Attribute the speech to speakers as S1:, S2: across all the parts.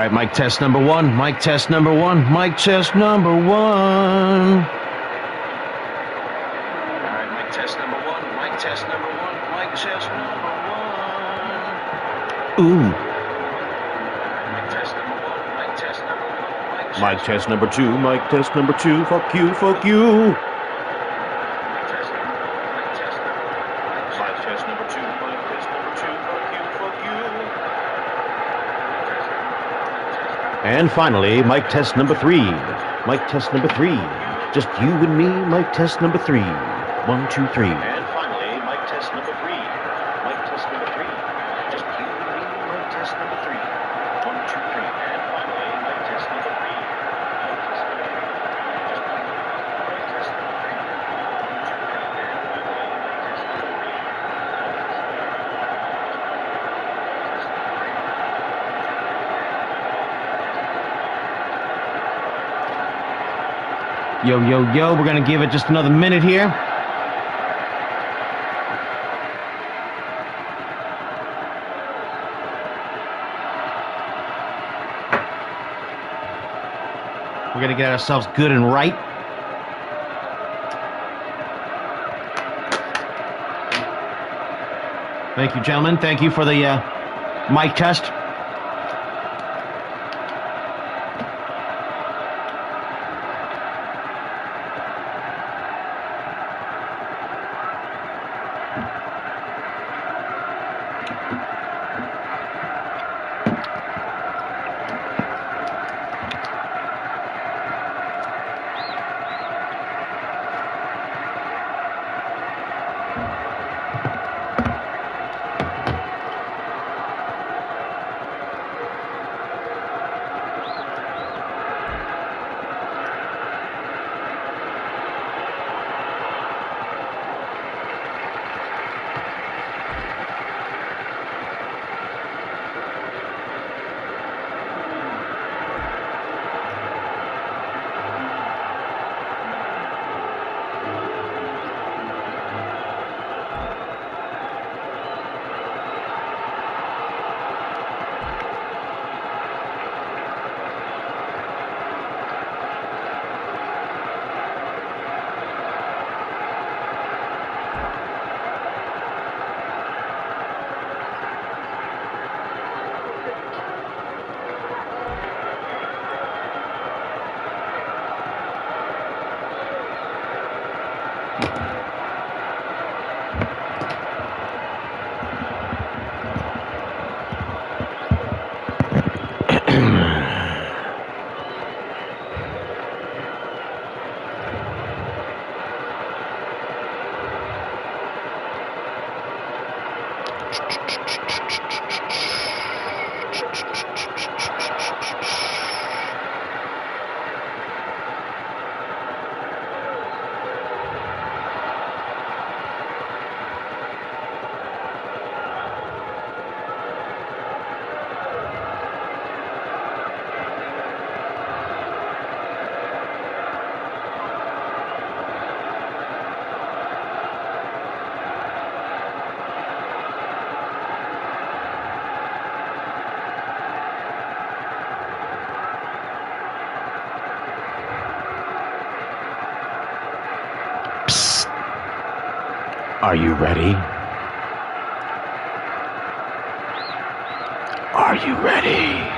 S1: right, mic test number one. Mic test number one. Mic test number one. All right, mic test number one. Mic test number one. Mic test number one. Ooh. Mic test number one. Mic test number one. Mic test number two. Mic test number two. Fuck you. Fuck you. And finally, mic test number three. Mic test number three. Just you and me, mic test number three. 1, 2, 3. And finally, mic test number three. Mic test number three. Just you and me, mic test number three. 1, 2, 3. And finally, mic test number three. Mic test number three. Just you and me, mic test number three. 1, 2, 3. And finally, mic test number three. Yo, yo, yo, we're going to give it just another minute here. We're going to get ourselves good and right. Thank you, gentlemen. Thank you for the mic test. Are you ready? Are you ready?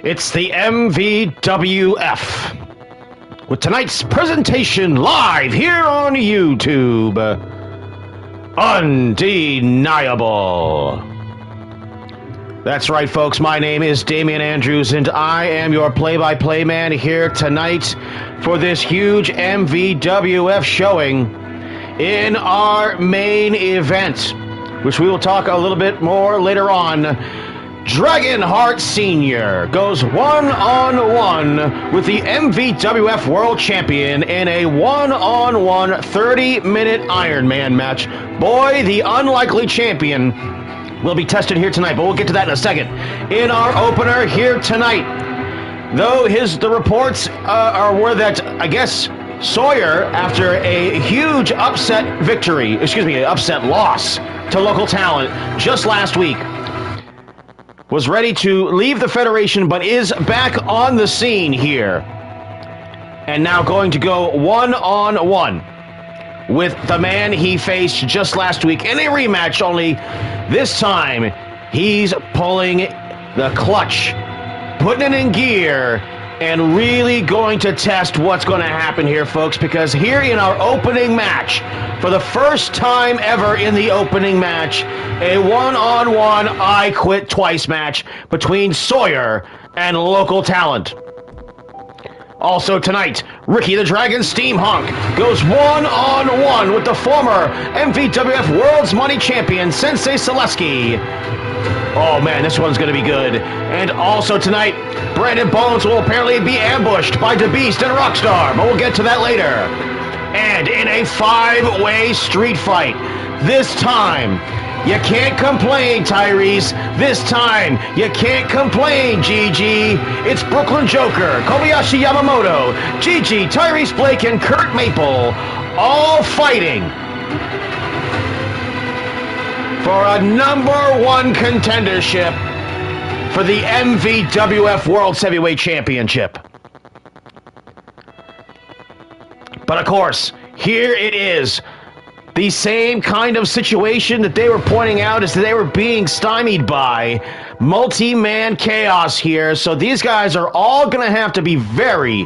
S1: It's the MVWF with tonight's presentation live here on YouTube. Undeniable. That's right, folks. My name is Damian Andrews, and I am your play-by-play man here tonight for this huge MVWF showing in our main event, which we will talk a little bit more later on. Dragonheart Sr. goes one-on-one with the MVWF World Champion in a one-on-one 30-minute Iron Man match. Boy, the unlikely champion will be tested here tonight, but we'll get to that in a second. In our opener here tonight, though the reports were that, I guess, Sawyer, after a huge upset loss to local talent just last week, was ready to leave the Federation, but is back on the scene here. And now going to go one-on-one with the man he faced just last week in a rematch, only this time he's pulling the clutch, putting it in gear, and really going to test what's going to happen here, folks, because here in our opening match, for the first time ever in the opening match, a one-on-one I Quit Twice match between Sawyer and local talent. Also tonight, Ricky the Dragon Steamhunk goes one-on-one with the former MVWF World's Money Champion, Sensei Selesky. Oh man, this one's going to be good. And also tonight, Brandon Bones will apparently be ambushed by DeBeast and Rockstar, but we'll get to that later. And in a 5-way street fight, this time, you can't complain, Tyrese. This time, you can't complain, Gigi. It's Brooklyn Joker, Kobayashi Yamamoto, Gigi, Tyrese Blake, and Kurt Maple, all fighting for a #1 contendership for the MVWF World Heavyweight Championship. But of course, here it is. The same kind of situation that they were pointing out is that they were being stymied by multi-man chaos here. So these guys are all going to have to be very,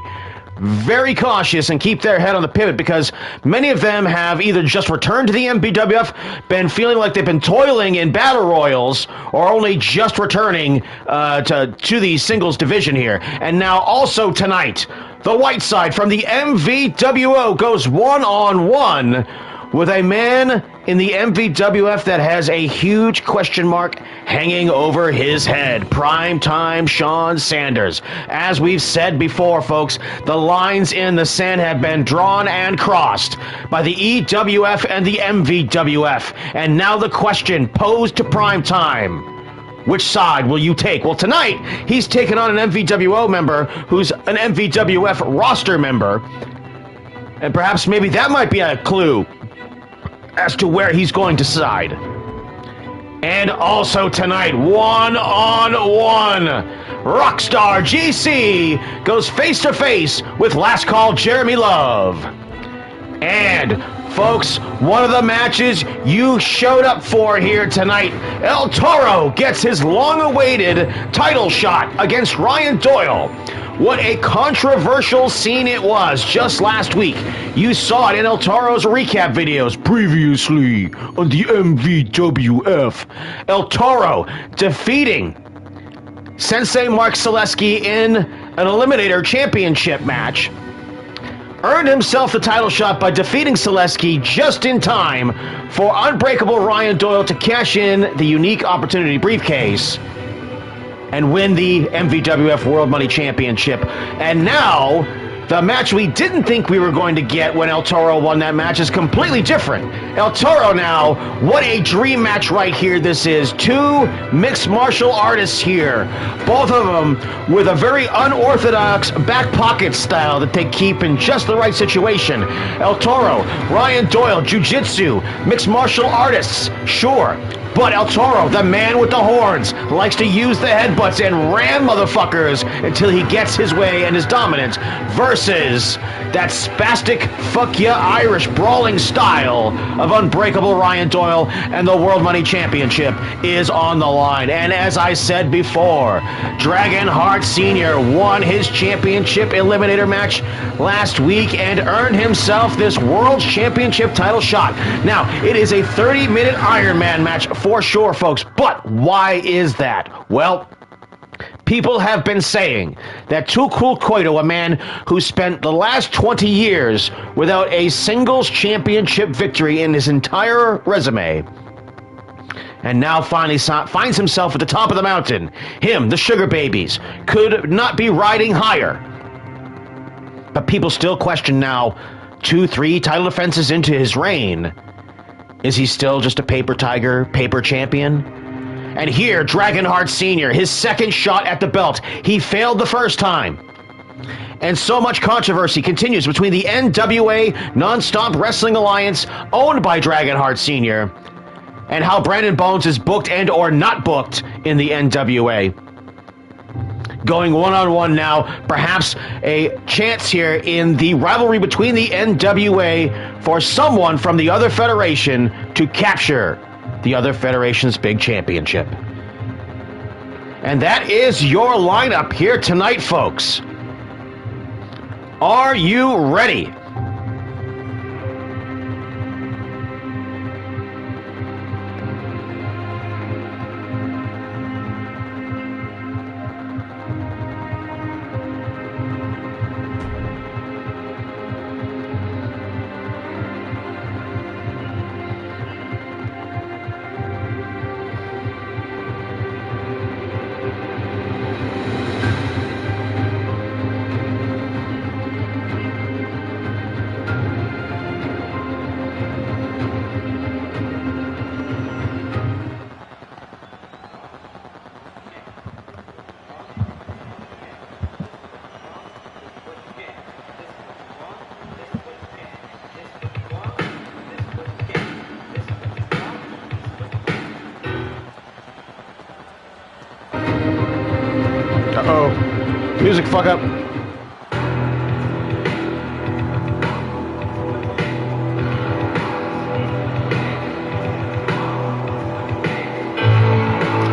S1: very cautious and keep their head on the pivot, because many of them have either just returned to the MVWF, been feeling like they've been toiling in battle royals, or only just returning to the singles division here. And now also tonight, the white side from the MVWO goes one-on-one with a man in the MVWF that has a huge question mark hanging over his head. Primetime Sean Sanders. As we've said before, folks, the lines in the sand have been drawn and crossed by the EWF and the MVWF. And now the question posed to Primetime: which side will you take? Well, tonight, he's taking on an MVWO member who's an MVWF roster member. And perhaps maybe that might be a clue as to where he's going to side. And also tonight, one-on-one, Rockstar GC goes face-to-face with Last Call Jeremy Love. And folks, one of the matches you showed up for here tonight, El Toro gets his long-awaited title shot against Ryan Doyle. What a controversial scene it was just last week. You saw it in El Toro's recap videos previously on the MVWF. El Toro defeating Sensei Mark Selesky in an Eliminator Championship match. Earned himself the title shot by defeating Selesky just in time for Unbreakable Ryan Doyle to cash in the unique opportunity briefcase and win the MVWF World Money Championship. And now, the match we didn't think we were going to get when El Toro won that match is completely different. El Toro now, what a dream match right here this is. Two mixed martial artists here, both of them with a very unorthodox back pocket style that they keep in just the right situation. El Toro, Ryan Doyle, jiu-jitsu, mixed martial artists, sure. But El Toro, the man with the horns, likes to use the headbutts and ram motherfuckers until he gets his way and is dominant, versus that spastic fuck yeah Irish brawling style of Unbreakable Ryan Doyle, and the World Money Championship is on the line. And as I said before, Dragonheart Sr. won his championship eliminator match last week and earned himself this World Championship title shot. Now, it is a 30-minute Iron Man match for sure, folks, but why is that? Well, people have been saying that Too Cool Koito, a man who spent the last 20 years without a singles championship victory in his entire resume, and now finally finds himself at the top of the mountain. Him, the Sugar Babies, could not be riding higher. But people still question now, 2-3 title defenses into his reign. Is he still just a paper tiger, paper champion? And here, Dragonheart Sr., his second shot at the belt. He failed the first time. And so much controversy continues between the NWA Non-Stop Wrestling Alliance, owned by Dragonheart Sr., and how Brandon Bones is booked and or not booked in the NWA. Going one-on-one now, perhaps a chance here in the rivalry between the NWA for someone from the other federation to capture the other federation's big championship. And that is your lineup here tonight, folks. Are you ready? Uh-oh. Music fuck up.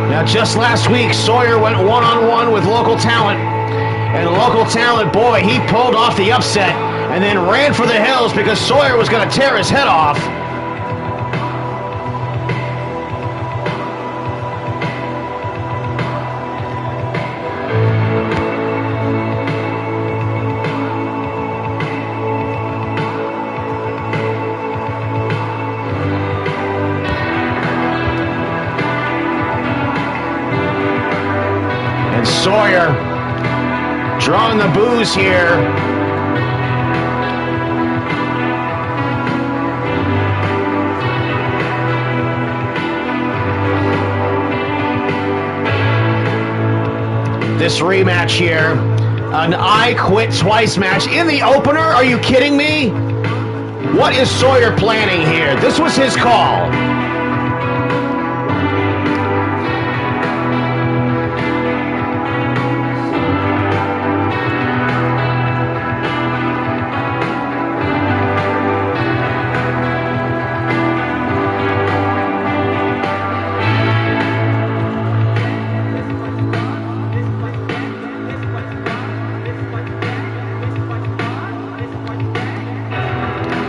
S1: Now, just last week, Sawyer went one-on-one with local talent. And local talent, boy, he pulled off the upset and then ran for the hills because Sawyer was going to tear his head off. Sawyer drawing the boos here. This rematch here, an I Quit Twice match in the opener. Are you kidding me? What is Sawyer planning here? This was his call.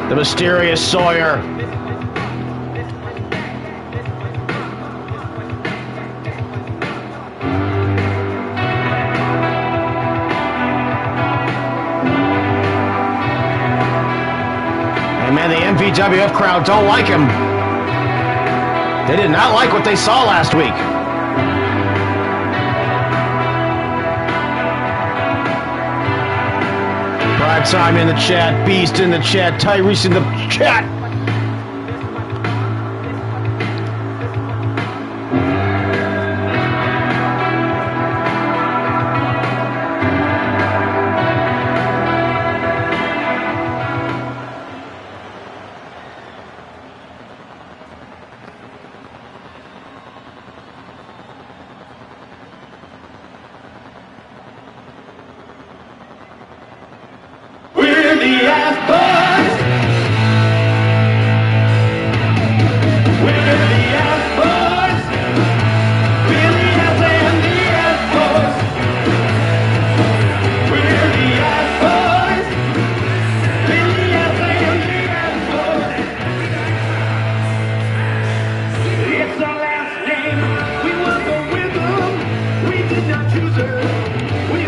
S1: The mysterious Sawyer. And man, the MVWF crowd don't like him. They did not like what they saw last week. Prime Time in the chat, Beast in the chat, Tyrese in the chat.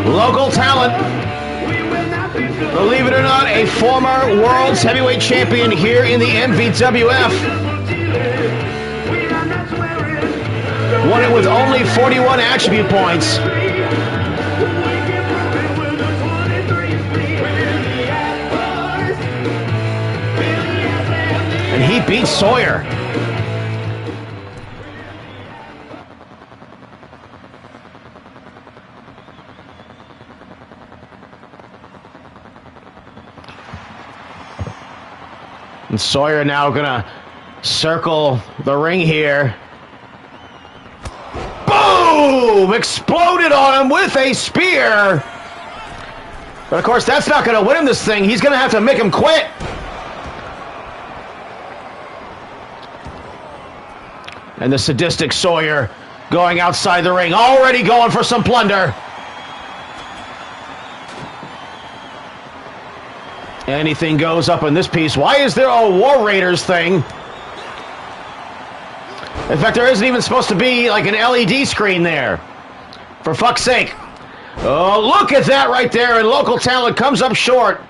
S1: Local talent. Believe it or not, a former World's Heavyweight Champion here in the MVWF.
S2: won it with only 41 attribute points. And he beat Sawyer. And Sawyer now gonna circle the ring here. Boom! Exploded on him with a spear. But of course, that's not gonna win him this thing. He's gonna have to make him quit. And the sadistic Sawyer going outside the ring, already going for some plunder. Anything goes up in this piece. Why is there a War Raiders thing? In fact, there isn't even supposed to be like an LED screen there. For fuck's sake. Oh, look at that right there. And local talent comes up short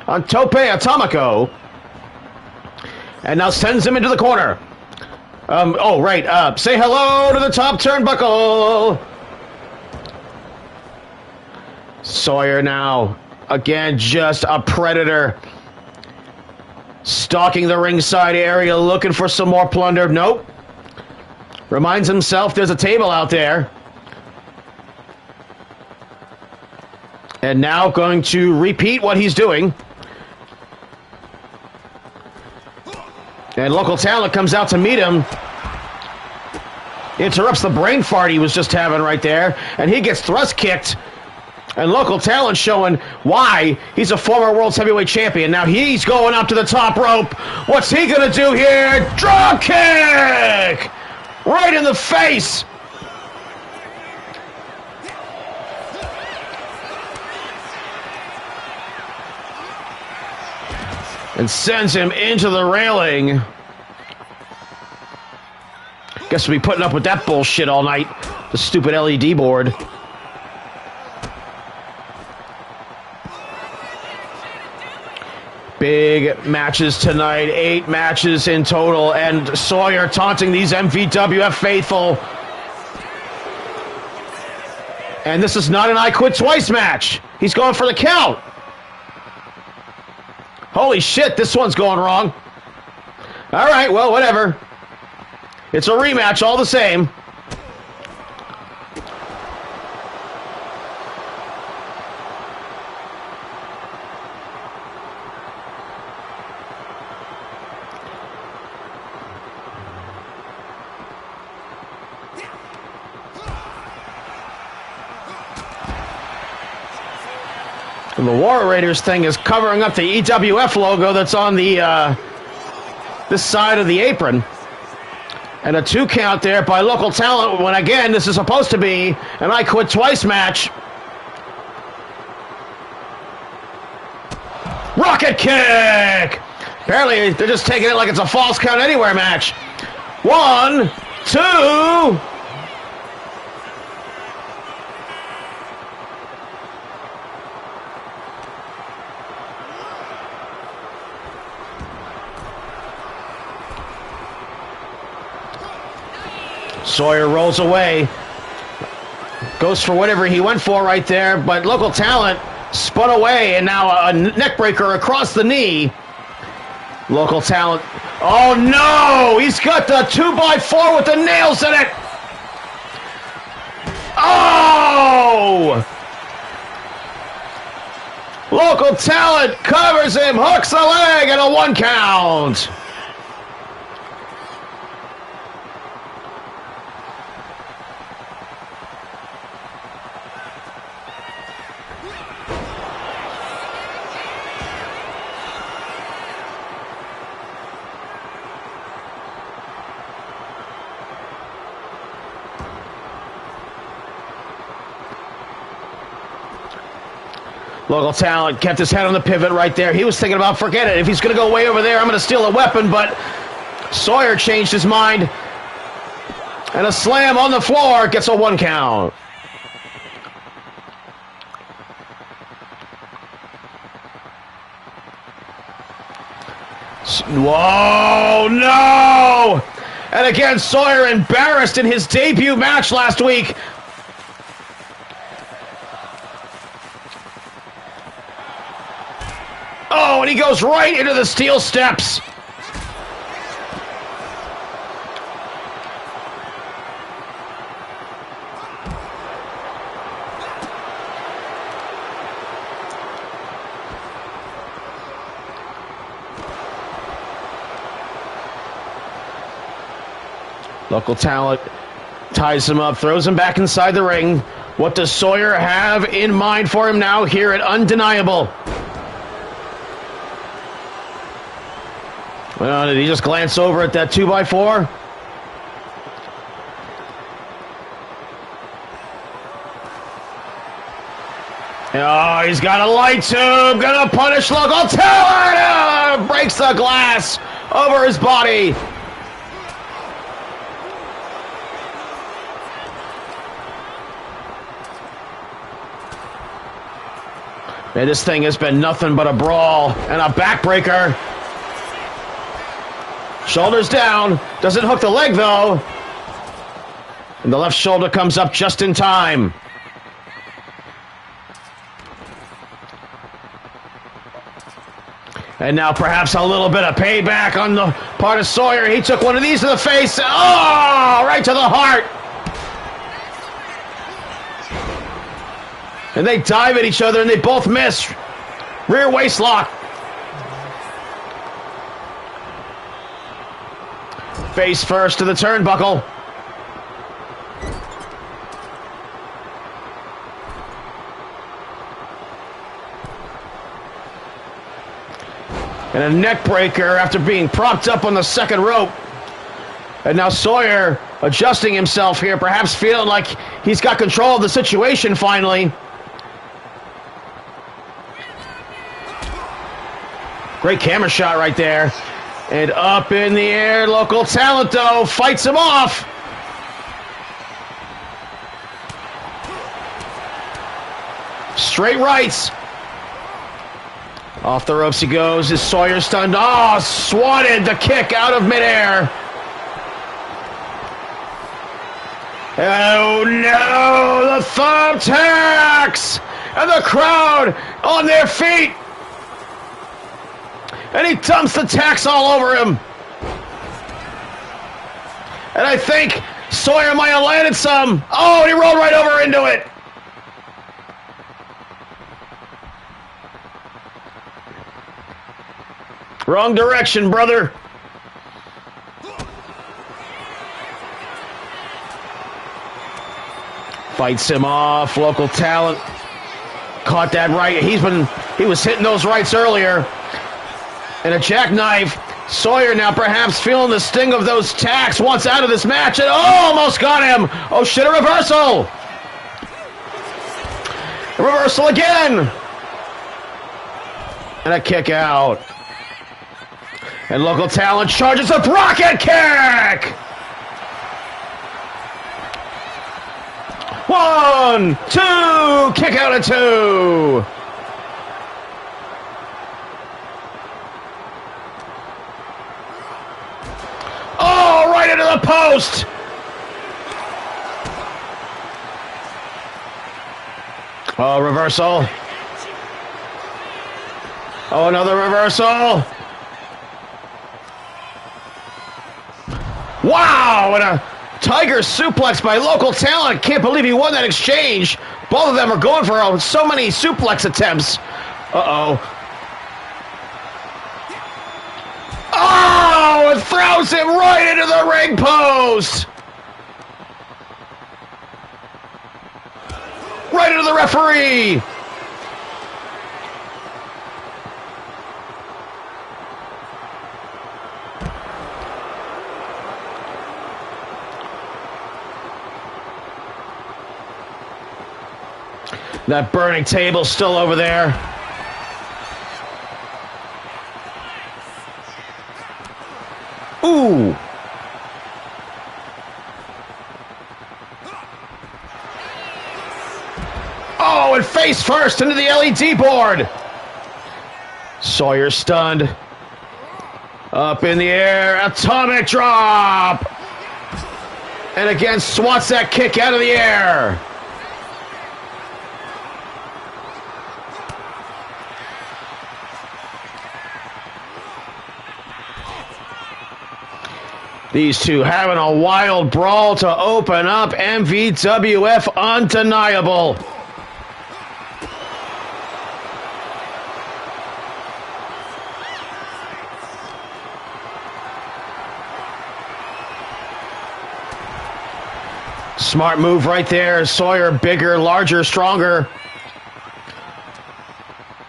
S2: on Tope Atomico. And now sends him into the corner. Say hello to the top turnbuckle. Sawyer now. Again, just a predator. Stalking the ringside area, looking for some more plunder. Nope. Reminds himself there's a table out there. And now going to repeat what he's doing. And local talent comes out to meet him. Interrupts the brain fart he was just having right there. And he gets thrust kicked. And local talent showing why he's a former World's Heavyweight Champion. Now he's going up to the top rope. What's he going to do here? Drop kick! Right in the face! And sends him into the railing. Guess we'll be putting up with that bullshit all night. The stupid LED board. Big matches tonight, 8 matches in total, and Sawyer taunting these MVWF faithful. And this is not an I Quit Twice match. He's going for the count. Holy shit, this one's going wrong. All right, well, whatever. It's a rematch all the same. And the War Raiders thing is covering up the EWF logo that's on the this side of the apron. And a 2 count there by local talent when, again, this is supposed to be an I Quit Twice match. Rocket kick! Apparently, they're just taking it like it's a false count anywhere match. 1, 2... Sawyer rolls away, goes for whatever he went for right there, but local talent spun away, and now a neck breaker across the knee. Local talent, oh no, he's got the 2x4 with the nails in it. Oh! Local talent covers him, hooks the leg, and a 1 count. Local talent kept his head on the pivot right there. He was thinking about, forget it. If he's going to go way over there, I'm going to steal a weapon. But Sawyer changed his mind. And a slam on the floor gets a 1 count. Whoa, no! And again, Sawyer embarrassed in his debut match last week. Oh, and he goes right into the steel steps. Local talent ties him up, throws him back inside the ring. What does Sawyer have in mind for him now here at Undeniable? Well, did he just glance over at that 2x4? Oh, he's got a light tube, gonna punish local talent! Breaks the glass over his body. Man, this thing has been nothing but a brawl and a backbreaker. Shoulders down. Doesn't hook the leg, though. And the left shoulder comes up just in time. And now perhaps a little bit of payback on the part of Sawyer. He took one of these to the face. Oh, right to the heart. And they dive at each other, and they both miss. Rear waist lock. Face first to the turnbuckle. And a neck breaker after being propped up on the second rope. And now Sawyer adjusting himself here, perhaps feeling like he's got control of the situation finally. Great camera shot right there. And up in the air, local talent, though, fights him off. Straight rights. Off the ropes he goes. Is Sawyer stunned? Oh, swatted the kick out of midair. Oh, no. The thumbtacks. And the crowd on their feet. And he dumps the tacks all over him. And I think Sawyer might have landed some. Oh, he rolled right over into it. Wrong direction, brother. Fights him off. Local talent. Caught that right. He was hitting those rights earlier. And a jackknife. Sawyer now perhaps feeling the sting of those tacks once out of this match. And almost got him. Oh, shit, a reversal. A reversal again. And a kick out. And local talent charges a rocket kick. 1, 2. Kick out of 2. Oh, right into the post! Oh, reversal. Oh, another reversal. Wow, and a tiger suplex by local talent. Can't believe he won that exchange. Both of them are going for so many suplex attempts. Uh-oh. Oh, it throws him right into the ring post. Right into the referee. That burning table still over there. Ooh. Oh, and face first into the LED board. Sawyer stunned. Up in the air, atomic drop. And again, swats that kick out of the air. These two having a wild brawl to open up. MVWF undeniable. Smart move right there. Sawyer bigger, larger, stronger.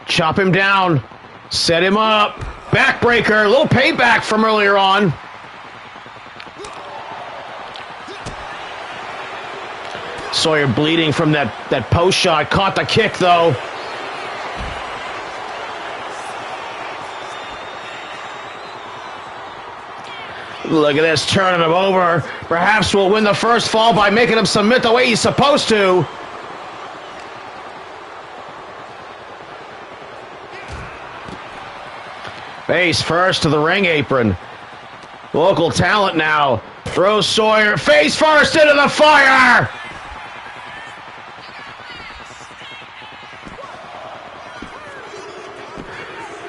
S2: Chop him down. Set him up. Backbreaker. A little payback from earlier on. Sawyer bleeding from that post shot. Caught the kick, though. Look at this, turning him over. Perhaps we'll win the first fall by making him submit the way he's supposed to. Face first to the ring apron. Local talent now. Throws Sawyer face first into the fire.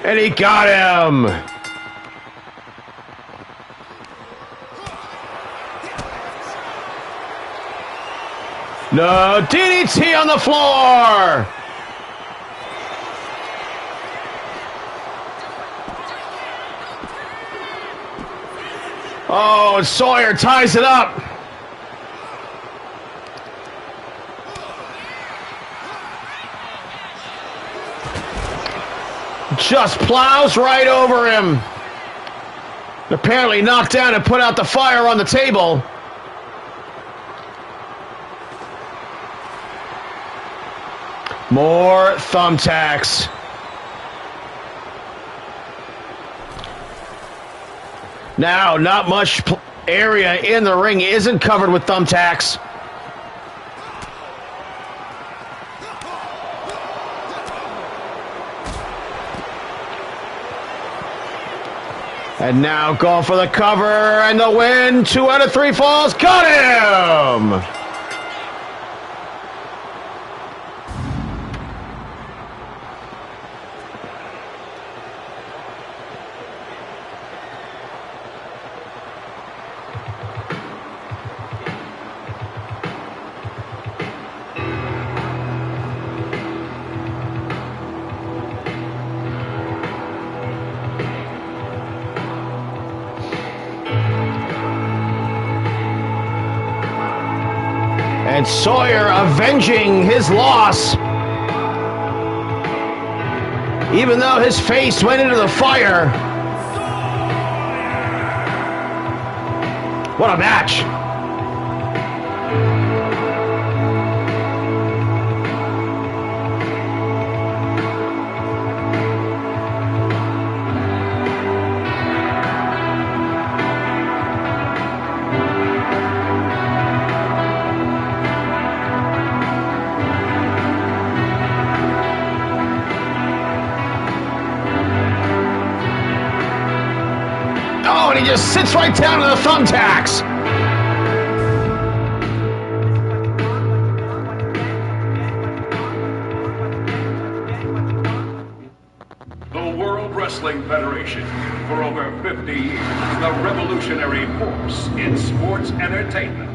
S2: And he got him. No, DDT on the floor. Oh, and Sawyer ties it up. Just plows right over him. Apparently knocked down and put out the fire on the table. More thumbtacks. Now, not much area in the ring isn't covered with thumbtacks. And now going for the cover and the win. 2 out of 3 falls. Got him! And Sawyer avenging his loss. Even though his face went into the fire. What a match. And he just sits right down to the thumbtacks.
S3: The World Wrestling Federation, for over 50 years, the revolutionary force in sports entertainment.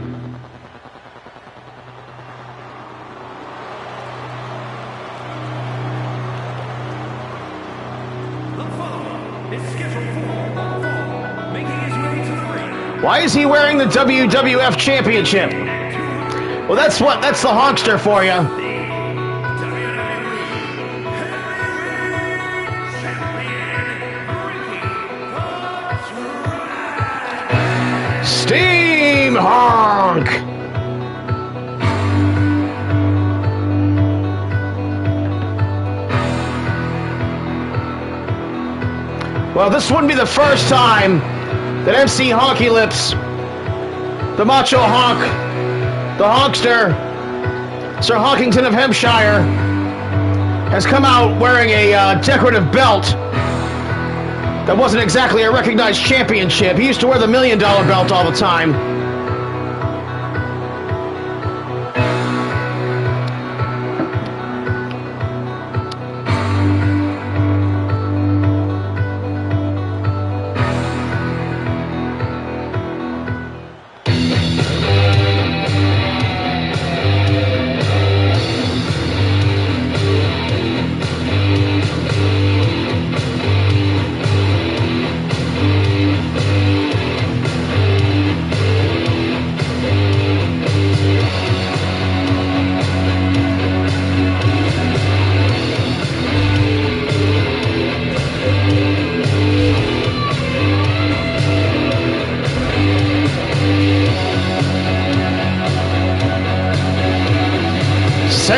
S2: Why is he wearing the WWF Championship? Well, that's the Honkster for you. Steam Honk! Well, this wouldn't be the first time that MC Honky Lips, the Macho Honk, the Honkster, Sir Honkington of Hampshire, has come out wearing a decorative belt that wasn't exactly a recognized championship. He used to wear the $1 million belt all the time.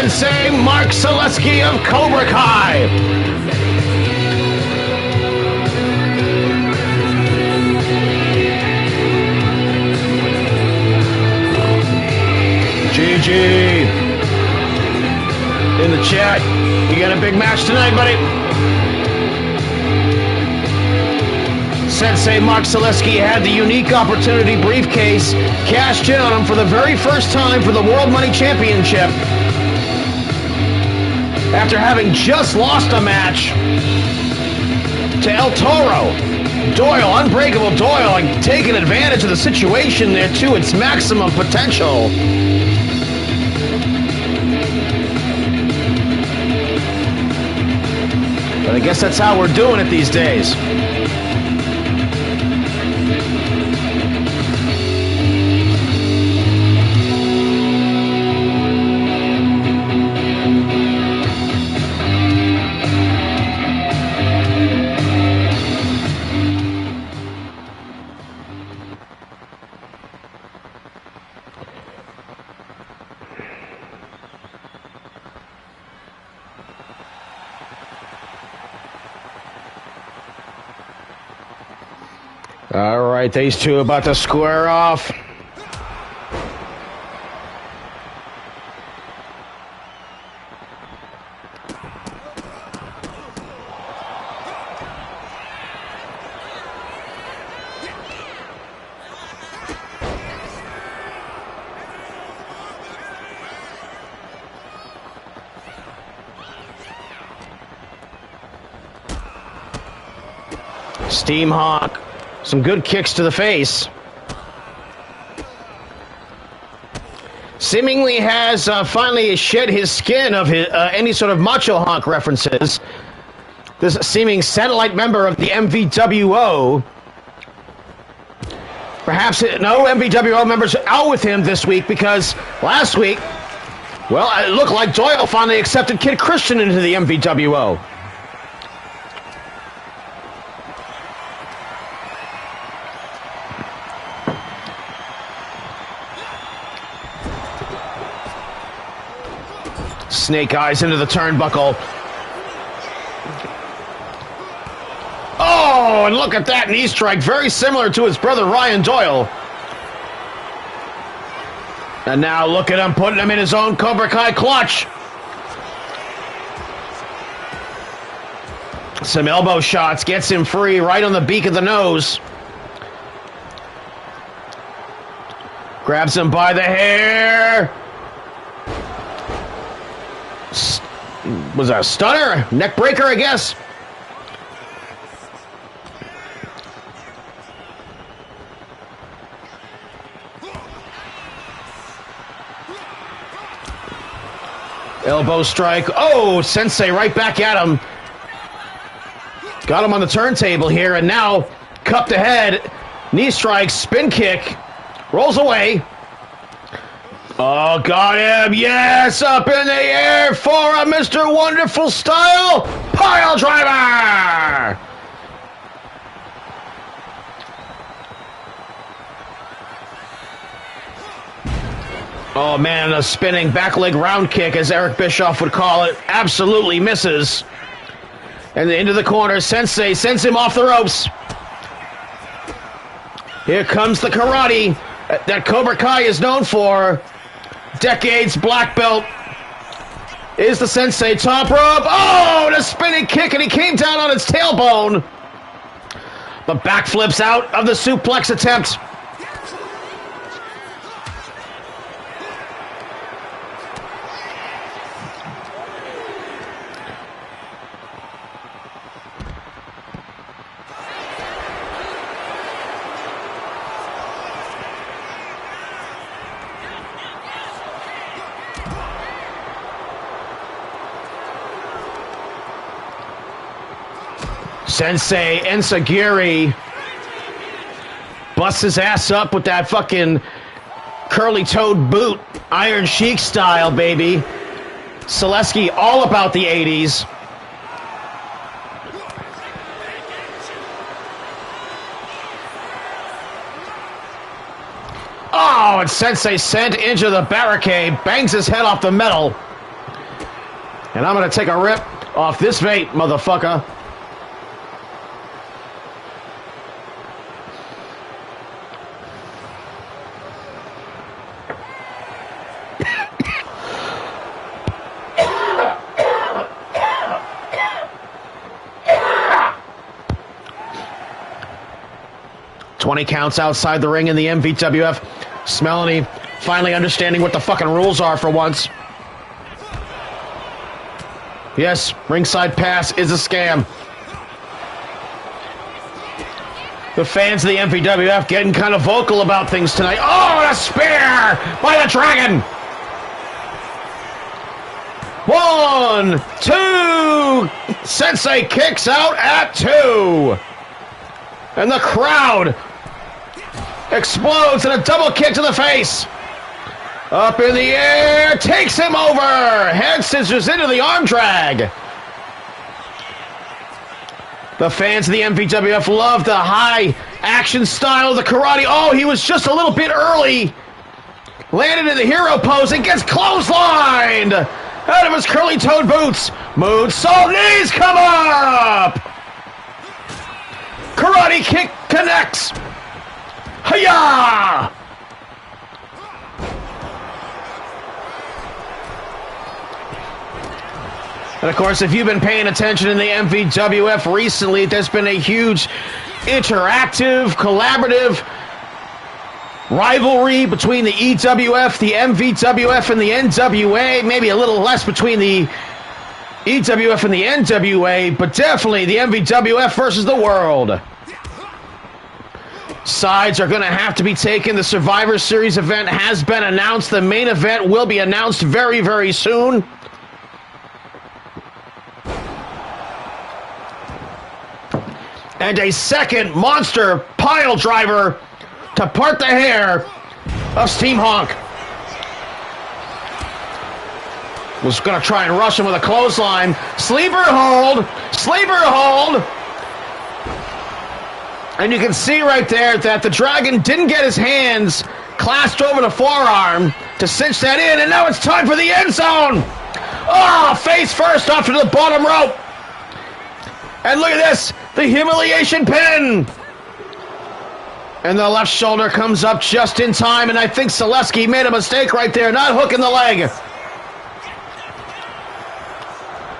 S2: Sensei Mark Selesky of Cobra Kai. GG. In the chat, you got a big match tonight, buddy. Sensei Mark Selesky had the unique opportunity briefcase cashed in on him for the very first time for the World Money Championship. After having just lost a match to El Toro. Doyle, Unbreakable Doyle, and taking advantage of the situation there to its maximum potential. But I guess that's how we're doing it these days. All right, these two about to square off. Steam Hawk. Some good kicks to the face. Seemingly has finally shed his skin of his, any sort of macho honk references. This seeming satellite member of the MVWO. Perhaps no MVWO members out with him this week because last week, well, it looked like Doyle finally accepted Kid Christian into the MVWO. Snake eyes into the turnbuckle. Oh, and look at that knee strike. Very similar to his brother Ryan Doyle. And now look at him putting him in his own Cobra Kai clutch. Some elbow shots. Gets him free right on the beak of the nose. Grabs him by the hair. Was that a stunner? Neck breaker, I guess. Elbow strike. Oh, Sensei right back at him. Got him on the turntable here, and now cupped ahead. Knee strike, spin kick. Rolls away. Oh, got him. Yes, up in the air for a Mr. Wonderful style pile driver. Oh, man, a spinning back leg round kick, as Eric Bischoff would call it, absolutely misses. And into the corner, Sensei sends him off the ropes. Here comes the karate that Cobra Kai is known for. Decades black belt. Is the Sensei top rope. Oh, the spinning kick, and he came down on his tailbone. But backflips out of the suplex attempt. Sensei Ensagiri busts his ass up with that fucking curly-toed boot, Iron Sheik style, baby. Selesky all about the 80s. Oh, and Sensei sent into the barricade, bangs his head off the metal. And I'm going to take a rip off this vape, motherfucker. "20 counts outside the ring in the MVWF. Smelly finally understanding what the fucking rules are for once. Yes, ringside pass is a scam. The fans of the MVWF getting kind of vocal about things tonight. Oh, and a spear by the Dragon! 1, 2, Sensei kicks out at 2. And the crowd explodes in a double kick to the face. Up in the air, takes him over. Head scissors into the arm drag. The fans of the MVWF love the high action style of the karate. Oh, he was just a little bit early. Landed in the hero pose and gets clotheslined out of his curly-toed boots. Moonsault, knees come up. Karate kick connects. Hiya! And of course, if you've been paying attention in the MVWF recently, there's been a huge interactive, collaborative rivalry between the EWF, the MVWF, and the NWA. Maybe a little less between the EWF and the NWA, but definitely the MVWF versus the world. Sides are going to have to be taken. The Survivor Series event has been announced. The main event will be announced very, very soon. And a second monster pile driver to part the hair of Steam Honk. Was going to try and rush him with a clothesline. Sleeper hold. Sleeper hold. And you can see right there that the Dragon didn't get his hands clasped over the forearm to cinch that in. And now it's time for the end zone. Oh, face first off to the bottom rope. And look at this. The humiliation pin. And the left shoulder comes up just in time. And I think Selesky made a mistake right there, not hooking the leg.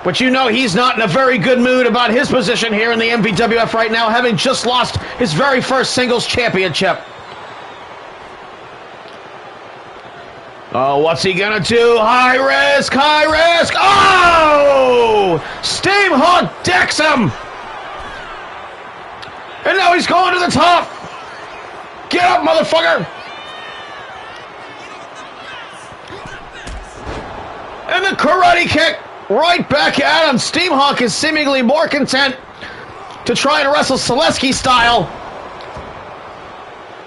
S2: But you know he's not in a very good mood about his position here in the MVWF right now, having just lost his very first singles championship. Oh, what's he gonna do? High risk, high risk. Oh! Steam Honk decks him. And now he's going to the top. Get up, motherfucker. And the karate kick. Right back at him. Steam Honk is seemingly more content to try and wrestle Selesky style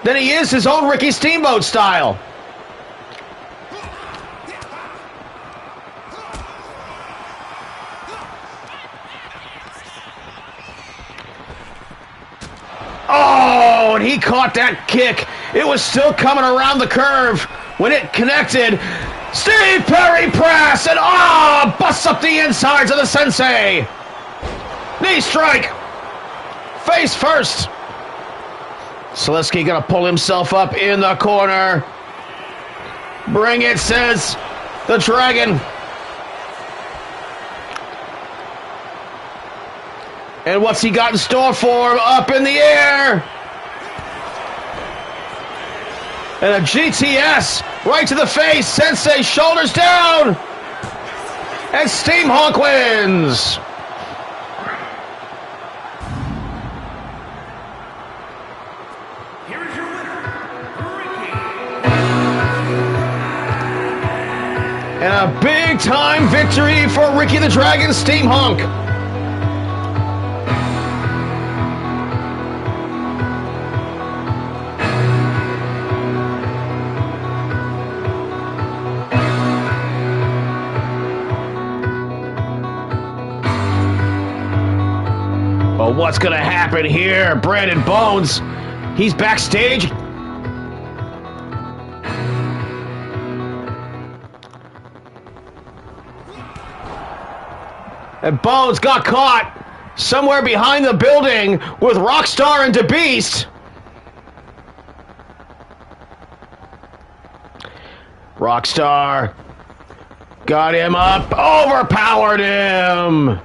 S2: than he is his own Ricky Steamboat style. Oh, and he caught that kick. It was still coming around the curve when it connected. Steve Perry press, and busts up the insides of the Sensei. Knee strike. Face first. Selesky gonna pull himself up in the corner. Bring it, says the Dragon. And what's he got in store for him? Up in the air. And a GTS right to the face. Sensei shoulders down. And Steam Honk wins.
S3: Here's your winner, Ricky.
S2: And a big time victory for Ricky the Dragon Steam Honk. But what's going to happen here? Brandon Bones, he's backstage. And Bones got caught somewhere behind the building with Rockstar and DeBeast. Rockstar got him up, overpowered him.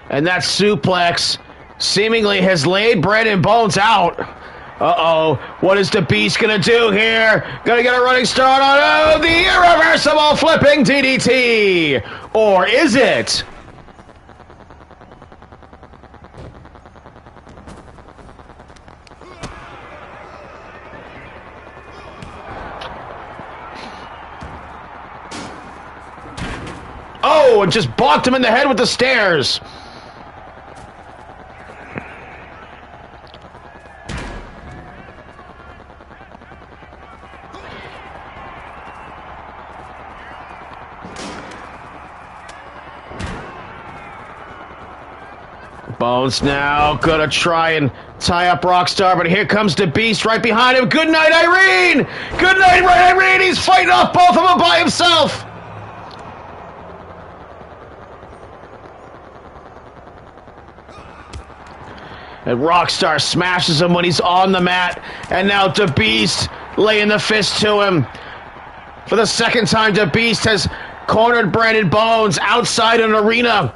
S2: And that suplex seemingly has laid Brandon Bones out. Uh-oh, what is DeBeast gonna do here? Gonna get a running start on the irreversible flipping DDT! Or is it? Oh, and just bonked him in the head with the stairs. Bones now gonna try and tie up Rockstar, but here comes DeBeast right behind him. Good night, Irene! Good night, Irene! He's fighting off both of them by himself! And Rockstar smashes him when he's on the mat, and now DeBeast laying the fist to him. For the second time, DeBeast has cornered Brandon Bones outside an arena.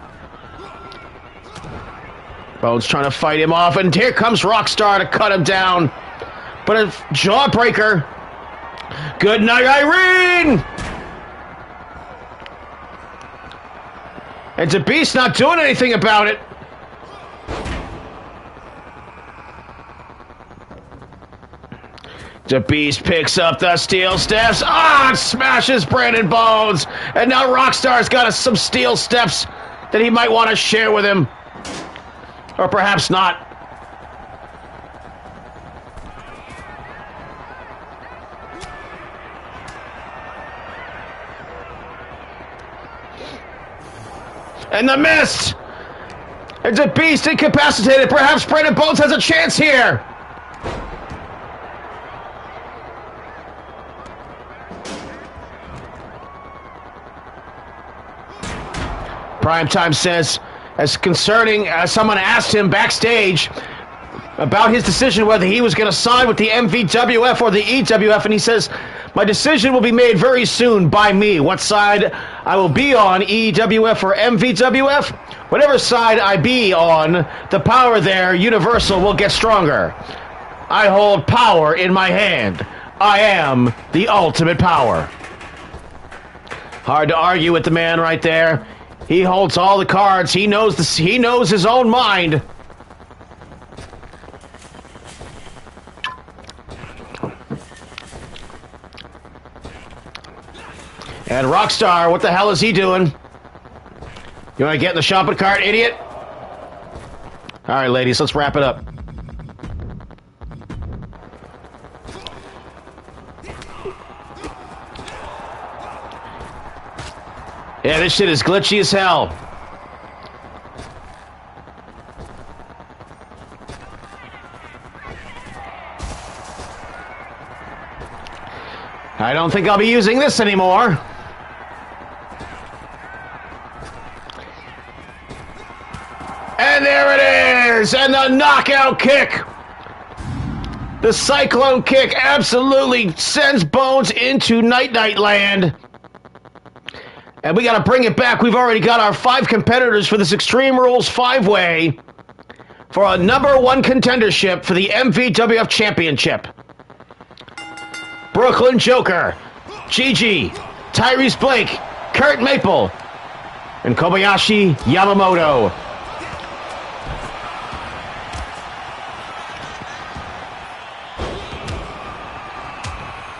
S2: Bones trying to fight him off, and here comes Rockstar to cut him down. But a jawbreaker. Good night, Irene! And DeBeast not doing anything about it. DeBeast picks up the steel steps. And smashes Brandon Bones. And now Rockstar's got some steel steps that he might want to share with him. Or perhaps not. And the mist! And DeBeast incapacitated. Perhaps Brandon Bones has a chance here. Primetime says, as concerning, someone asked him backstage about his decision whether he was going to sign with the MVWF or the EWF, and he says, my decision will be made very soon by me. What side I will be on, EWF or MVWF? Whatever side I be on, the power there, universal, will get stronger. I hold power in my hand. I am the ultimate power. Hard to argue with the man right there. He holds all the cards. He knows he knows his own mind. And Rockstar, what the hell is he doing? You want to get in the shopping cart, idiot? All right, ladies, let's wrap it up. Yeah, this shit is glitchy as hell. I don't think I'll be using this anymore. And there it is! And the knockout kick! The Cyclone kick absolutely sends Bones into Night-Night Land. And we got to bring it back. We've already got our 5 competitors for this Extreme Rules 5-way for a #1 contendership for the MVWF Championship. Brooklyn Joker, Gigi, Tyrese Blake, Kurt Maple, and Kobayashi Yamamoto.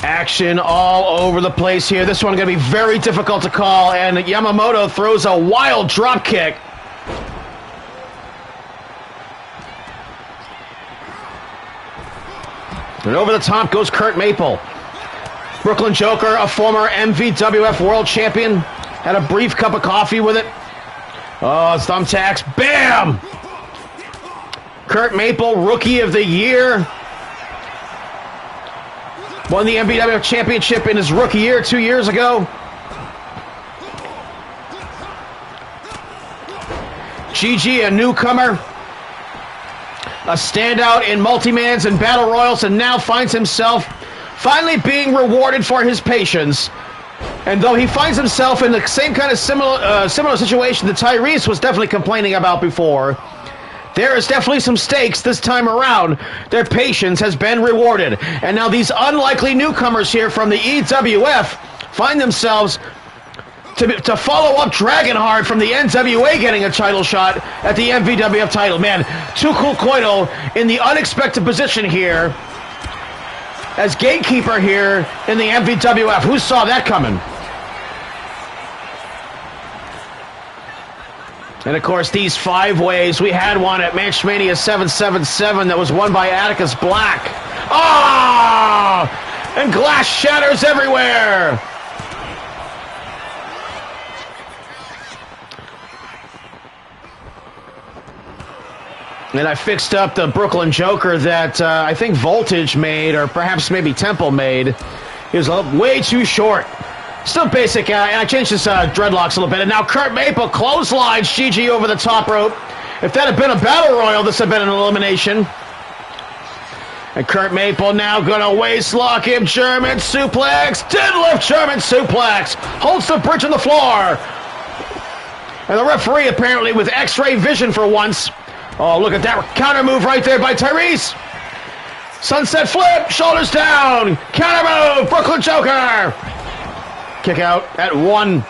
S2: Action all over the place here. This one going to be very difficult to call, and Yamamoto throws a wild drop kick. And over the top goes Kurt Maple. Brooklyn Joker, a former MVWF World Champion, had a brief cup of coffee with it. Oh, thumbtacks. Bam! Kurt Maple, Rookie of the Year. Won the MVWF Championship in his rookie year 2 years ago. Gigi, a newcomer, a standout in multi-mans and battle royals, and now finds himself finally being rewarded for his patience. And though he finds himself in the same kind of similar situation that Tyrese was definitely complaining about before, there is definitely some stakes this time around. Their patience has been rewarded. And now these unlikely newcomers here from the EWF find themselves to follow up Dragonheart from the NWA getting a title shot at the MVWF title. Man, Too Cool Koito in the unexpected position here as gatekeeper here in the MVWF. Who saw that coming? And, of course, these 5-ways. We had one at Matchmania 777 that was won by Atticus Black. Oh! And glass shatters everywhere! And I fixed up the Brooklyn Joker that I think Voltage made, or perhaps maybe Temple made. He was way too short. Still basic, and I changed his dreadlocks a little bit. And now Kurt Maple clotheslines Gigi over the top rope. If that had been a battle royal, this had been an elimination. And Kurt Maple now gonna waist lock him, German suplex, deadlift German suplex, holds the bridge on the floor. And the referee apparently with X-ray vision for once. Oh, look at that counter move right there by Tyrese. Sunset flip, shoulders down, counter move, Brooklyn Joker. Kick out at 1.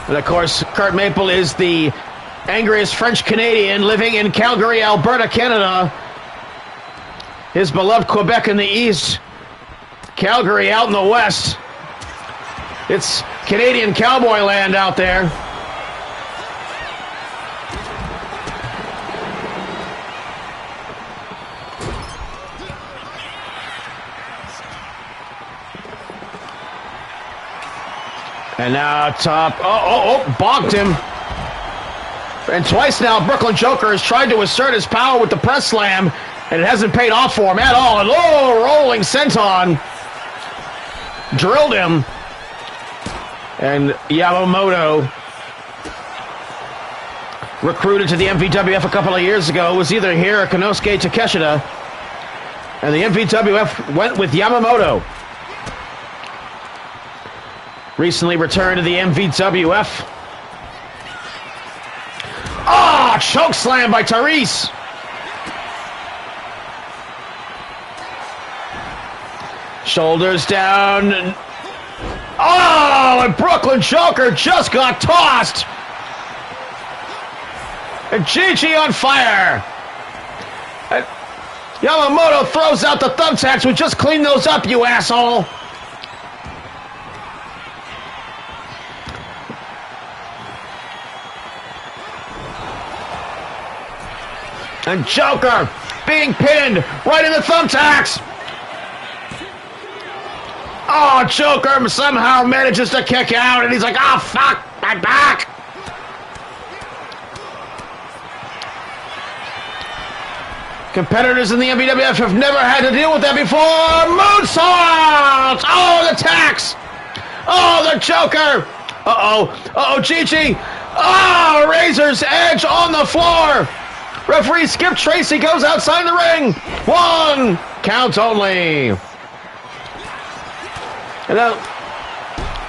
S2: And of course, Kurt Maple is the angriest French Canadian living in Calgary, Alberta, Canada. His beloved Quebec in the east, Calgary out in the west. It's Canadian cowboy land out there. And now top, bonked him. And twice now, Brooklyn Joker has tried to assert his power with the press slam, and it hasn't paid off for him at all. And rolling senton drilled him. And Yamamoto, recruited to the MVWF a couple of years ago, was either here or Konosuke Takeshita. And the MVWF went with Yamamoto. Recently returned to the MVWF. Ah, choke slam by Tyrese. Shoulders down. Oh, and Brooklyn Joker just got tossed. And Gigi on fire. And Yamamoto throws out the thumbtacks. We just cleaned those up, you asshole. And Joker being pinned right in the thumbtacks. Oh, Joker somehow manages to kick out, and he's like, oh, fuck, my back. Competitors in the MVWF have never had to deal with that before. Moonsault! Oh, the tax! Oh, the Joker! Uh-oh, Gigi! Oh, Razor's Edge on the floor! Referee Skip Tracy goes outside the ring. 1 count only. And now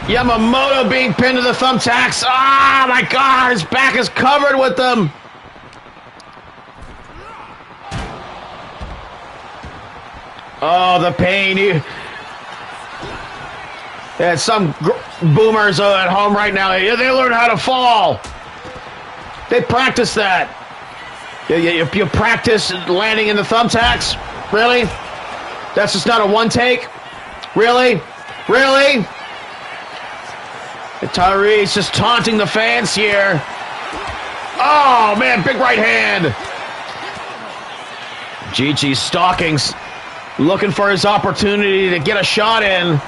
S2: Yamamoto being pinned to the thumbtacks. Oh my God, his back is covered with them. Oh, the pain. Yeah, some boomers at home right now, they learn how to fall. They practice that. You practice landing in the thumbtacks? Really? That's just not a one take? Really? Really? And Tyrese just taunting the fans here. Oh, man, big right hand. Gigi stalking, looking for his opportunity to get a shot in.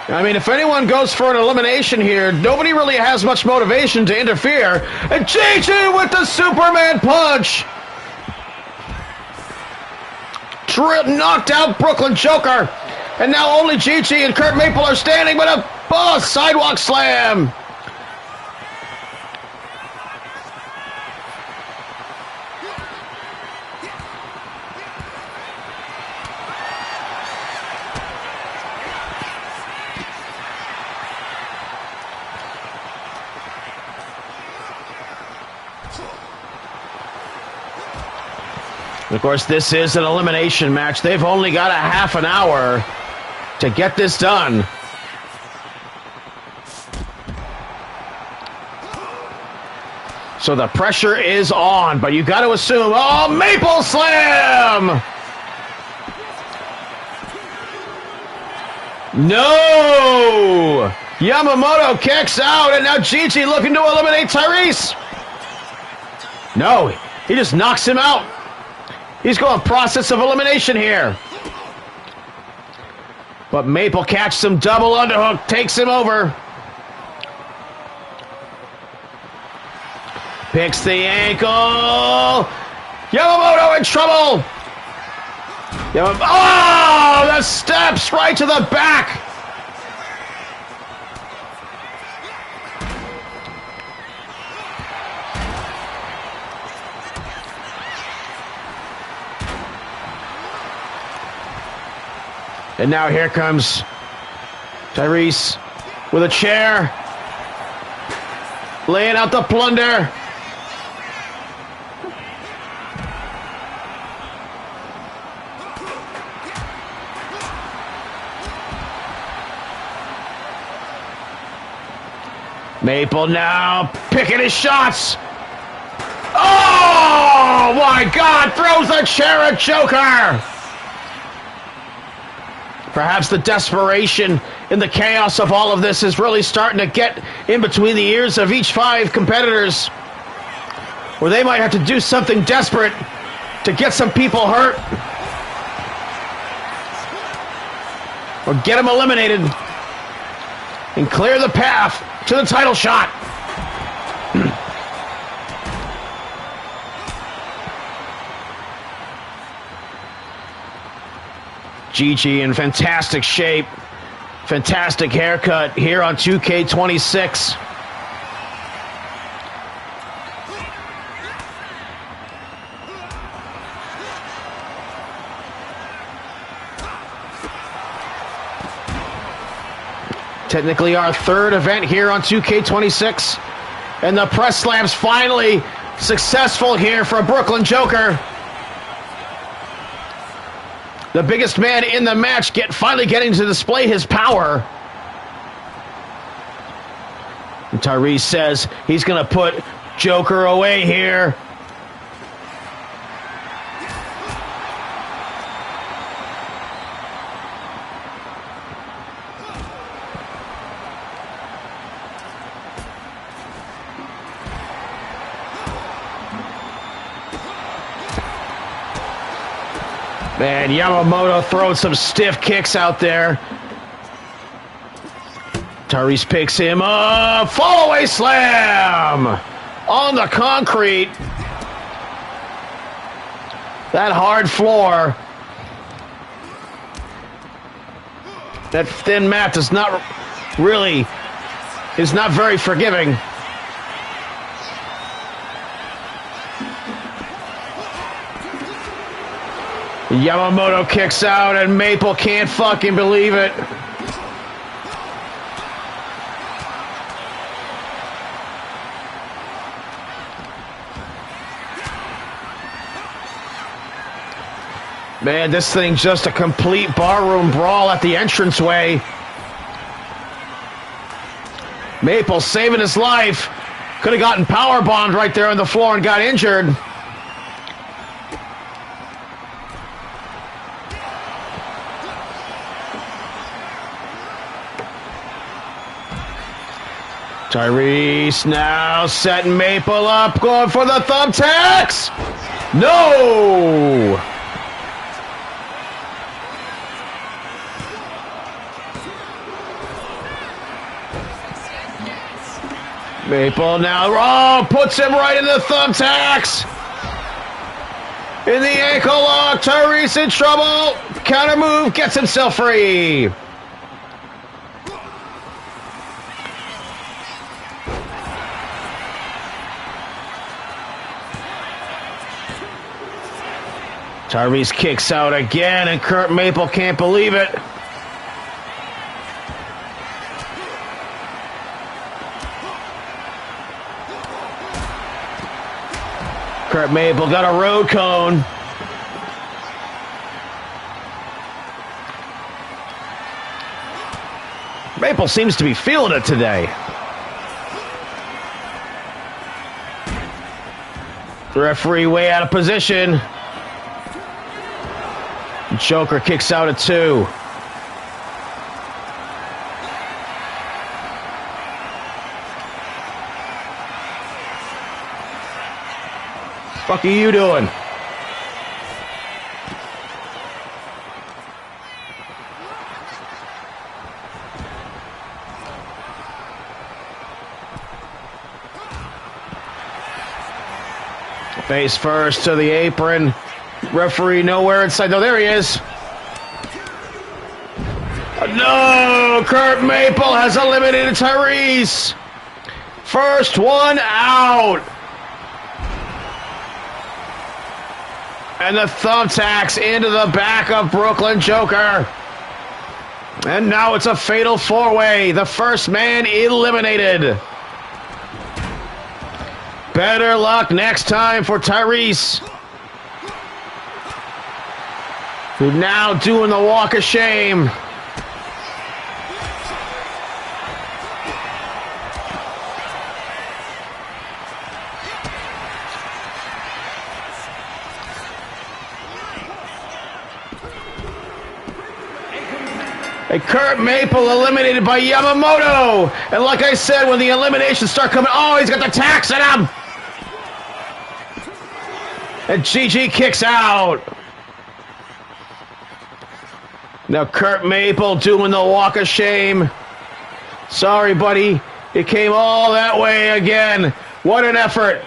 S2: I mean, if anyone goes for an elimination here, nobody really has much motivation to interfere. And Gigi with the Superman punch! Knocked out Brooklyn Joker. And now only Gigi and Kurt Maple are standing, but a sidewalk slam. Of course, this is an elimination match. They've only got a half an hour to get this done. So the pressure is on, but you got to assume, oh, Maple Slam! No! Yamamoto kicks out, and now Gigi looking to eliminate Tyrese. No, he just knocks him out. He's going process of elimination here. But Maple catches him, double underhook, takes him over. Picks the ankle. Yamamoto in trouble. Oh, the steps right to the back. And now here comes Tyrese with a chair, laying out the plunder. Maple now picking his shots. Oh my God, throws a chair at Joker. Perhaps the desperation in the chaos of all of this is really starting to get in between the ears of each 5 competitors, where they might have to do something desperate to get some people hurt or get them eliminated and clear the path to the title shot. Gigi in fantastic shape, fantastic haircut here on 2K26. Technically our 3rd event here on 2K26. And the press slam's finally successful here for Brooklyn Joker. The biggest man in the match finally getting to display his power. And Tyrese says he's going to put Joker away here. Man, Yamamoto throwing some stiff kicks out there. Tyrese picks him up. Fall-away slam on the concrete. That hard floor. That thin mat is not very forgiving. Yamamoto kicks out and Maple can't fucking believe it. Man, this thing's just a complete barroom brawl at the entranceway. Maple saving his life. Could have gotten powerbombed right there on the floor and got injured. Tyrese now setting Maple up, going for the thumbtacks. No! Maple now, puts him right in the thumbtacks. In the ankle lock, Tyrese in trouble. Counter move, gets himself free. Tyrese kicks out again, and Kurt Maple can't believe it. Kurt Maple got a road cone. Maple seems to be feeling it today. The referee way out of position. Joker kicks out at 2. Fuck are you doing? Face first to the apron. Referee nowhere inside. No, there he is. No! Kurt Maple has eliminated Tyrese. First one out. And the thumbtacks into the back of Brooklyn Joker. And now it's a fatal 4-way. The first man eliminated. Better luck next time for Tyrese, who now doing the walk of shame. And Kurt Maple eliminated by Yamamoto. And like I said, when the eliminations start coming, oh, he's got the tax in him. And GG kicks out. Now Kurt Maple doing the walk of shame. Sorry, buddy. It came all that way again. What an effort.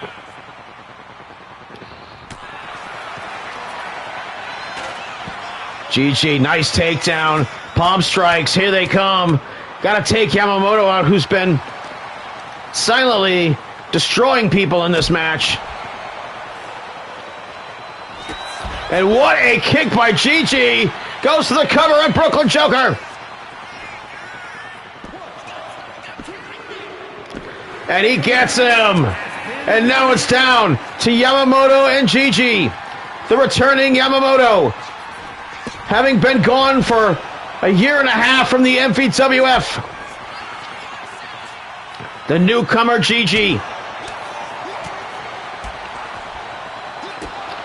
S2: GG, nice takedown. Palm strikes, here they come. Got to take Yamamoto out, who's been silently destroying people in this match. And what a kick by GG. Goes to the cover on Brooklyn Joker. And he gets him. And now it's down to Yamamoto and GG. The returning Yamamoto, having been gone for a year and a half from the MVWF. The newcomer GG.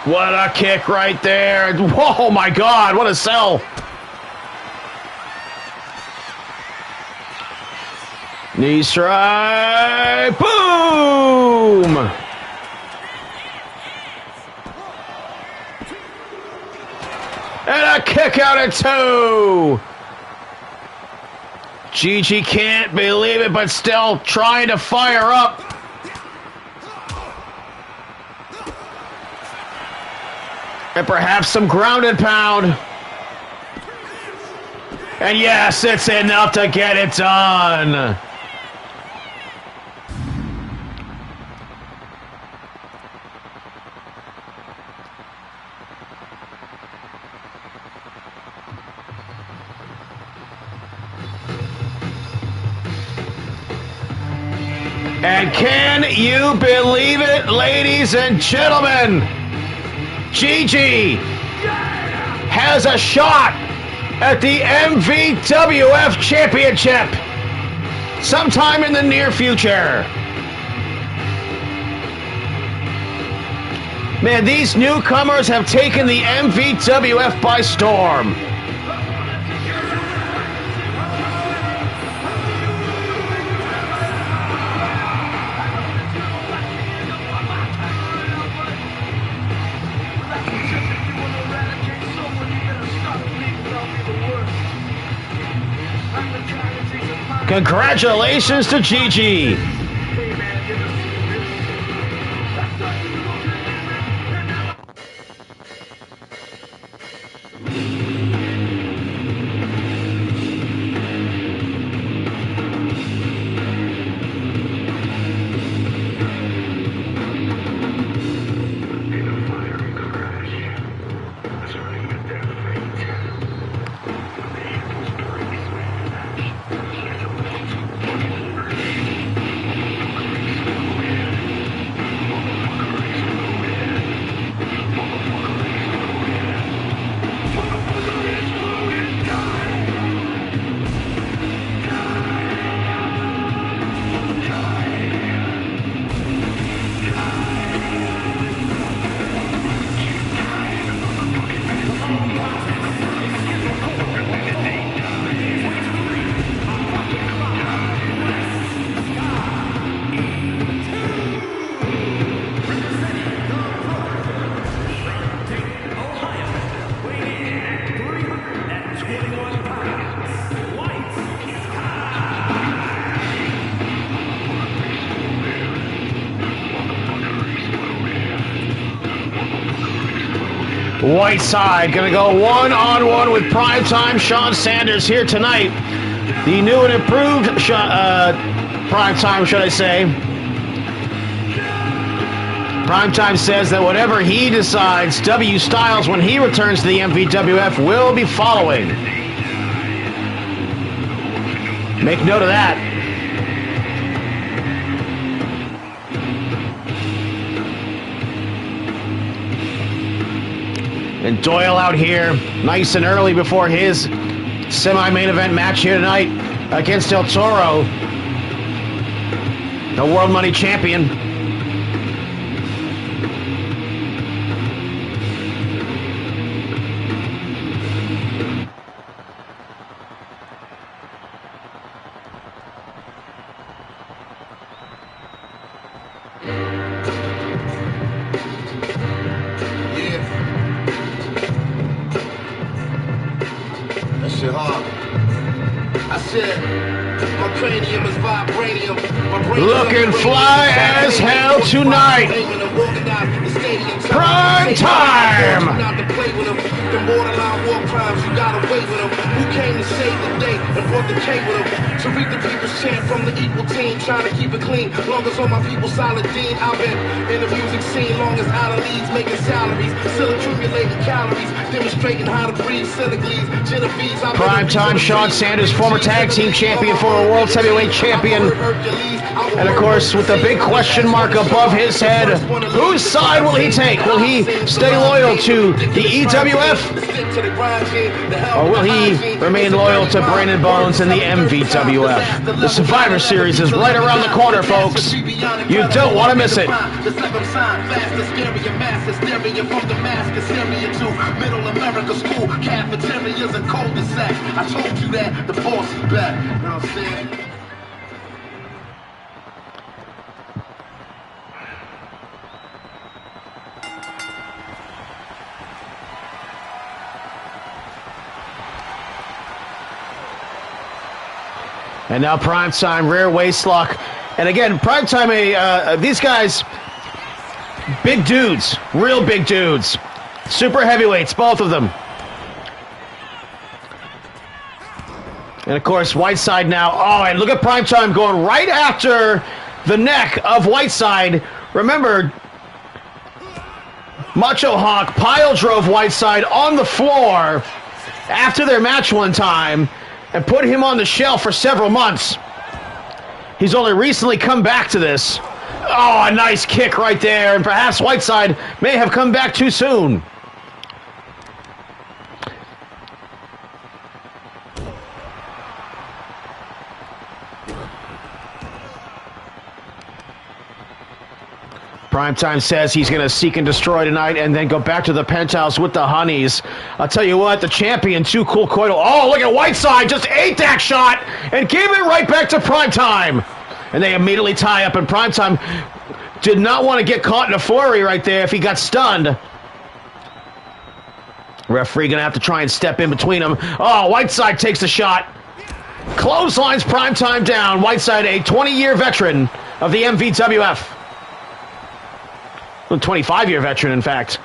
S2: What a kick right there. Oh my God, what a sell. Knee strike. Boom. And a kick out at 2. GG can't believe it, but still trying to fire up. And perhaps some ground and pound. And yes, it's enough to get it done. And can you believe it, ladies and gentlemen? GG has a shot at the MVWF Championship sometime in the near future. Man, these newcomers have taken the MVWF by storm. Congratulations to GG. Whiteside going to go one-on-one with primetime Sean Sanders here tonight. The new and improved primetime, should I say. Primetime says that whatever he decides, W. Styles, when he returns to the MVWF, will be following. Make note of that. And Doyle out here, nice and early before his semi-main event match here tonight against El Toro, the World Money Champion. Looking fly as hell tonight. Prime time. The borderline war crimes, you gotta wait with them. Who came to save the day and brought the K with them? To read the people's chant from the equal team, trying to keep it clean. Long as all my people solid Dean, I've been in the music scene, long as out of leads, making salaries, still accumulating calories, demonstrating how to breathe, Senegalese, Genovese. Primetime Sean Sanders, former tag team champion, former world heavyweight champion. And of course, with the big question mark above his head, whose side will he take? Will he stay loyal to the EWF? Or will he remain loyal to Brandon Bones and the MVWF? The Survivor Series is right around the corner, folks. You don't want to miss it. Middle America school cafeterias and cul-de-sacs. I told you that the boss is back. You know what I'm saying? And now Primetime, rear waist lock. And again, Primetime, these guys, big dudes, real big dudes. Super heavyweights, both of them. And of course, Whiteside now. Oh, and look at Primetime going right after the neck of Whiteside. Remember, Macho Hawk pile drove Whiteside on the floor after their match one time and put him on the shelf for several months. He's only recently come back to this. Oh, a nice kick right there, and perhaps Whiteside may have come back too soon. Primetime says he's going to seek and destroy tonight and then go back to the penthouse with the honeys. I'll tell you what, the champion, Too Cool Coital. Oh, look at Whiteside, just ate that shot and gave it right back to Primetime. And they immediately tie up, and Primetime did not want to get caught in a flurry right there if he got stunned. Referee going to have to try and step in between them. Oh, Whiteside takes the shot. Clotheslines Primetime down. Whiteside, a 20-year veteran of the MVWF. A 25-year veteran, in fact.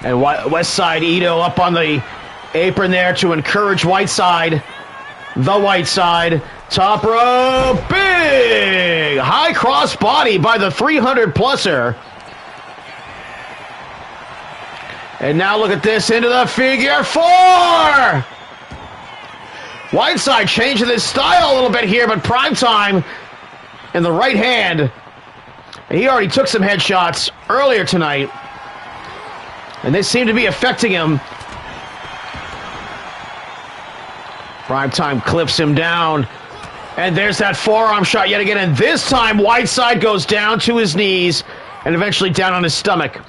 S2: And Westside Ito up on the apron there to encourage Whiteside. The Whiteside. Top rope. Big! High cross body by the 300-pluser. And now look at this, into the figure four! Whiteside changing his style a little bit here, but Primetime in the right hand. And he already took some headshots earlier tonight. And they seem to be affecting him. Primetime clips him down. And there's that forearm shot yet again. And this time, Whiteside goes down to his knees and eventually down on his stomach.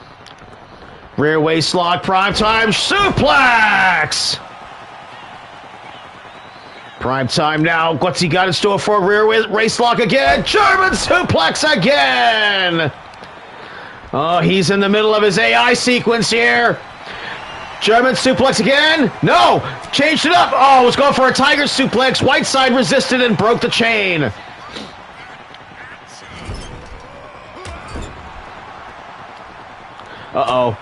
S2: Rear waist lock, Primetime suplex! Primetime now, what's he got in store for a rear waist lock again? German suplex again! Oh, he's in the middle of his AI sequence here. German suplex again. No. Changed it up. Oh, was going for a tiger suplex. Whiteside resisted and broke the chain. Uh-oh.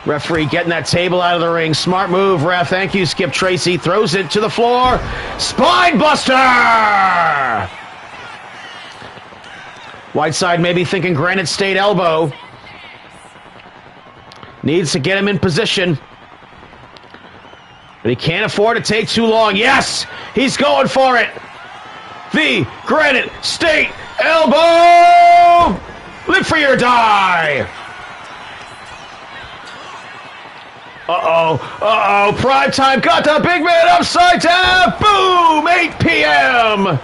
S2: Referee getting that table out of the ring. Smart move, ref. Thank you, Skip Tracy. Throws it to the floor. Spine buster! Whiteside maybe thinking Granite State elbow. Needs to get him in position. But he can't afford to take too long. Yes! He's going for it! The Granite State elbow! Live for your die! Uh-oh, Primetime got the big man upside down! Boom! 8 p.m.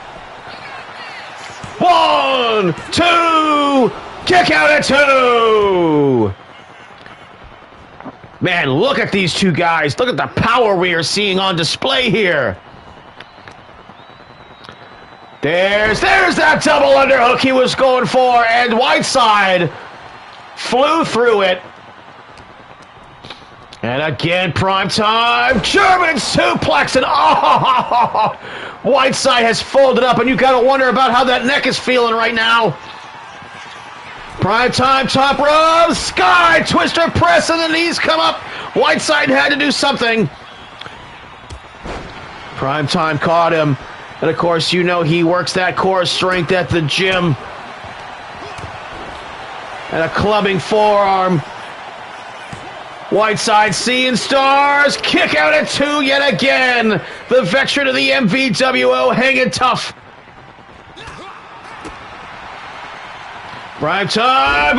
S2: 1, 2, kick out at 2! Man, look at these two guys. Look at the power we are seeing on display here. There's that double underhook he was going for, and Whiteside flew through it. And again, Primetime, German suplex, and Whiteside has folded up, and you got to wonder about how that neck is feeling right now. Primetime, top rope, sky twister press, and the knees come up. Whiteside had to do something. Primetime caught him, and of course, you know he works that core strength at the gym. And a clubbing forearm. Whiteside seeing stars, kick out at 2 yet again. The veteran of the MVWF hanging tough. Primetime,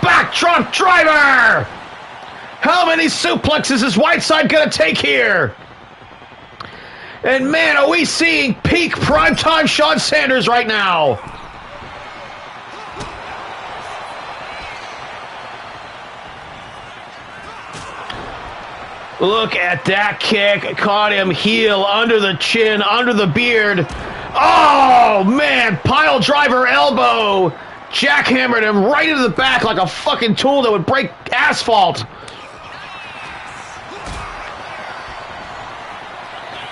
S2: backdrop driver. How many suplexes is Whiteside gonna take here? And man, are we seeing peak Primetime Shawn Sanders right now. Look at that kick. Caught him heel, under the chin, under the beard. Oh, man. Pile driver elbow. Jackhammered him right into the back like a fucking tool that would break asphalt.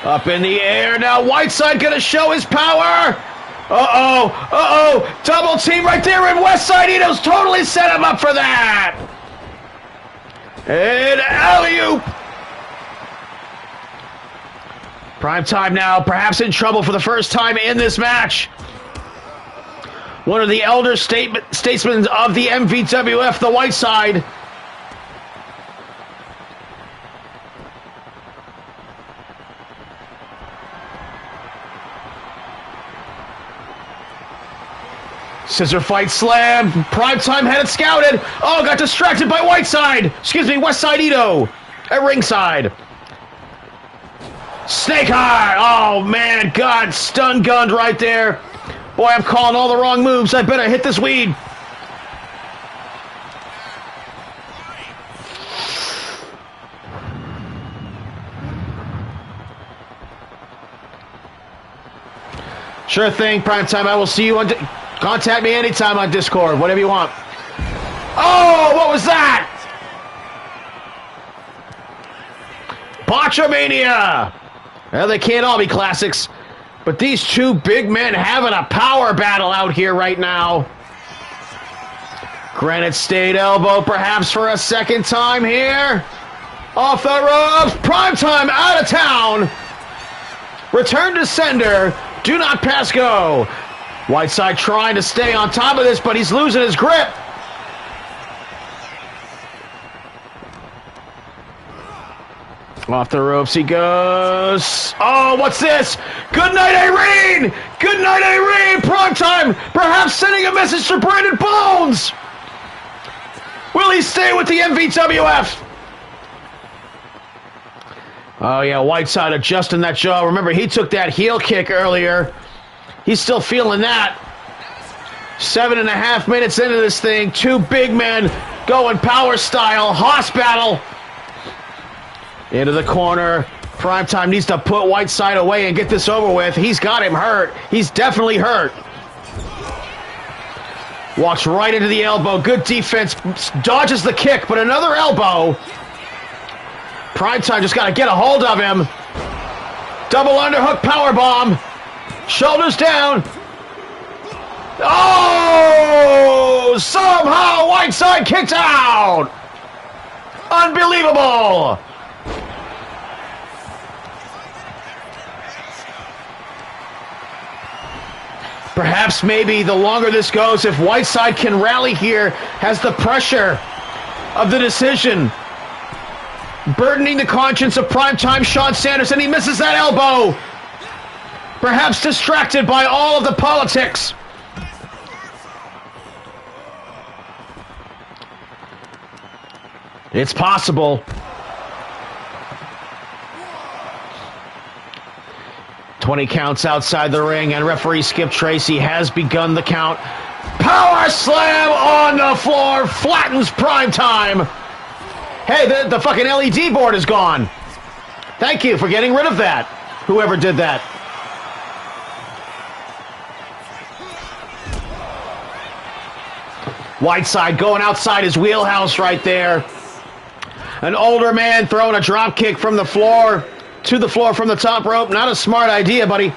S2: Up in the air. Now Whiteside going to show his power. Double team right there, and Westside Ito's totally set him up for that. And alley-oop. Primetime now, perhaps in trouble for the first time in this match. One of the elder statesmen of the MVWF, the Whiteside. Scissor fight slam. Primetime had it scouted. Oh, got distracted by Whiteside. Excuse me, Westside Ito at ringside. Snake Eye! Oh, man, God, stun gunned right there. Boy, I'm calling all the wrong moves. I better hit this weed. Sure thing, Primetime. I will see you on... Contact me anytime on Discord, whatever you want. Oh, what was that? Botchamania! Well, they can't all be classics, but these two big men having a power battle out here right now. Granite State elbow perhaps for a second time here. Off the ropes, Primetime out of town. Return to sender, do not pass go. Whiteside trying to stay on top of this, but he's losing his grip. Off the ropes he goes. Oh, what's this? Good night, Irene! Good night, Irene! Primetime perhaps sending a message to Brandon Bones! Will he stay with the MVWF? Oh, yeah, Whiteside adjusting that jaw. Remember, he took that heel kick earlier. He's still feeling that. 7.5 minutes into this thing. Two big men going power style. Hoss battle. Into the corner. Primetime needs to put Whiteside away and get this over with. He's got him hurt. He's definitely hurt. Walks right into the elbow. Good defense. Dodges the kick, but another elbow. Primetime just got to get a hold of him. Double underhook powerbomb. Shoulders down. Oh! Somehow Whiteside kicked out. Unbelievable. Perhaps maybe the longer this goes, if Whiteside can rally here, has the pressure of the decision burdening the conscience of primetime Sean Sanders, and he misses that elbow. Perhaps distracted by all of the politics. It's possible. 20 counts outside the ring, and referee Skip Tracy has begun the count. Power slam on the floor, flattens Primetime. Hey, the fucking LED board is gone. Thank you for getting rid of that, whoever did that. Whiteside going outside his wheelhouse right there. An older man throwing a drop kick from the floor to the floor from the top rope. Not a smart idea, buddy.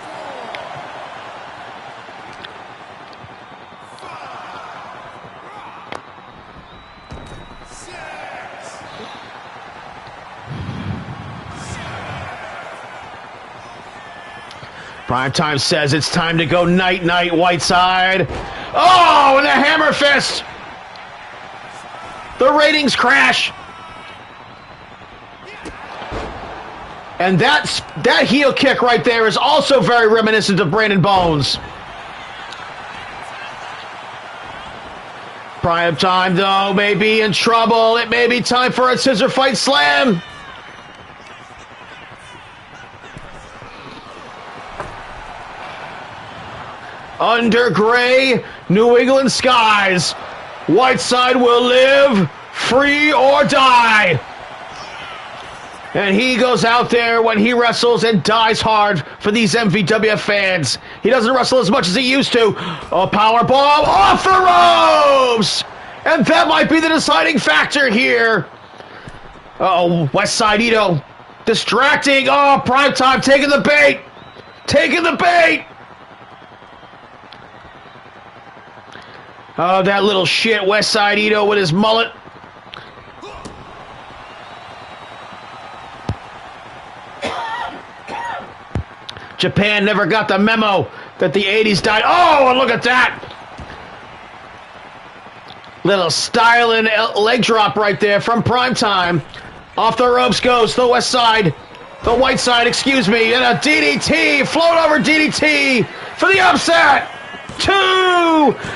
S2: Primetime says it's time to go night-night, Whiteside. Oh, and the hammer fist. The ratings crash. And that heel kick right there is also very reminiscent of Brandon Bones. Primetime, though, may be in trouble. It may be time for a scissor fight slam. Under gray New England skies, Whiteside will live, free or die. And he goes out there when he wrestles and dies hard for these MVWF fans. He doesn't wrestle as much as he used to. A power bomb off the ropes! And that might be the deciding factor here. Uh-oh, Westside Ito distracting. Oh, Primetime taking the bait. Taking the bait. Oh, that little shit, Westside Ito with his mullet. Japan never got the memo that the 80s died. Oh, and look at that. Little styling leg drop right there from Primetime. Off the ropes goes the west side. The white side, excuse me. And a DDT. Float over DDT for the upset. 2.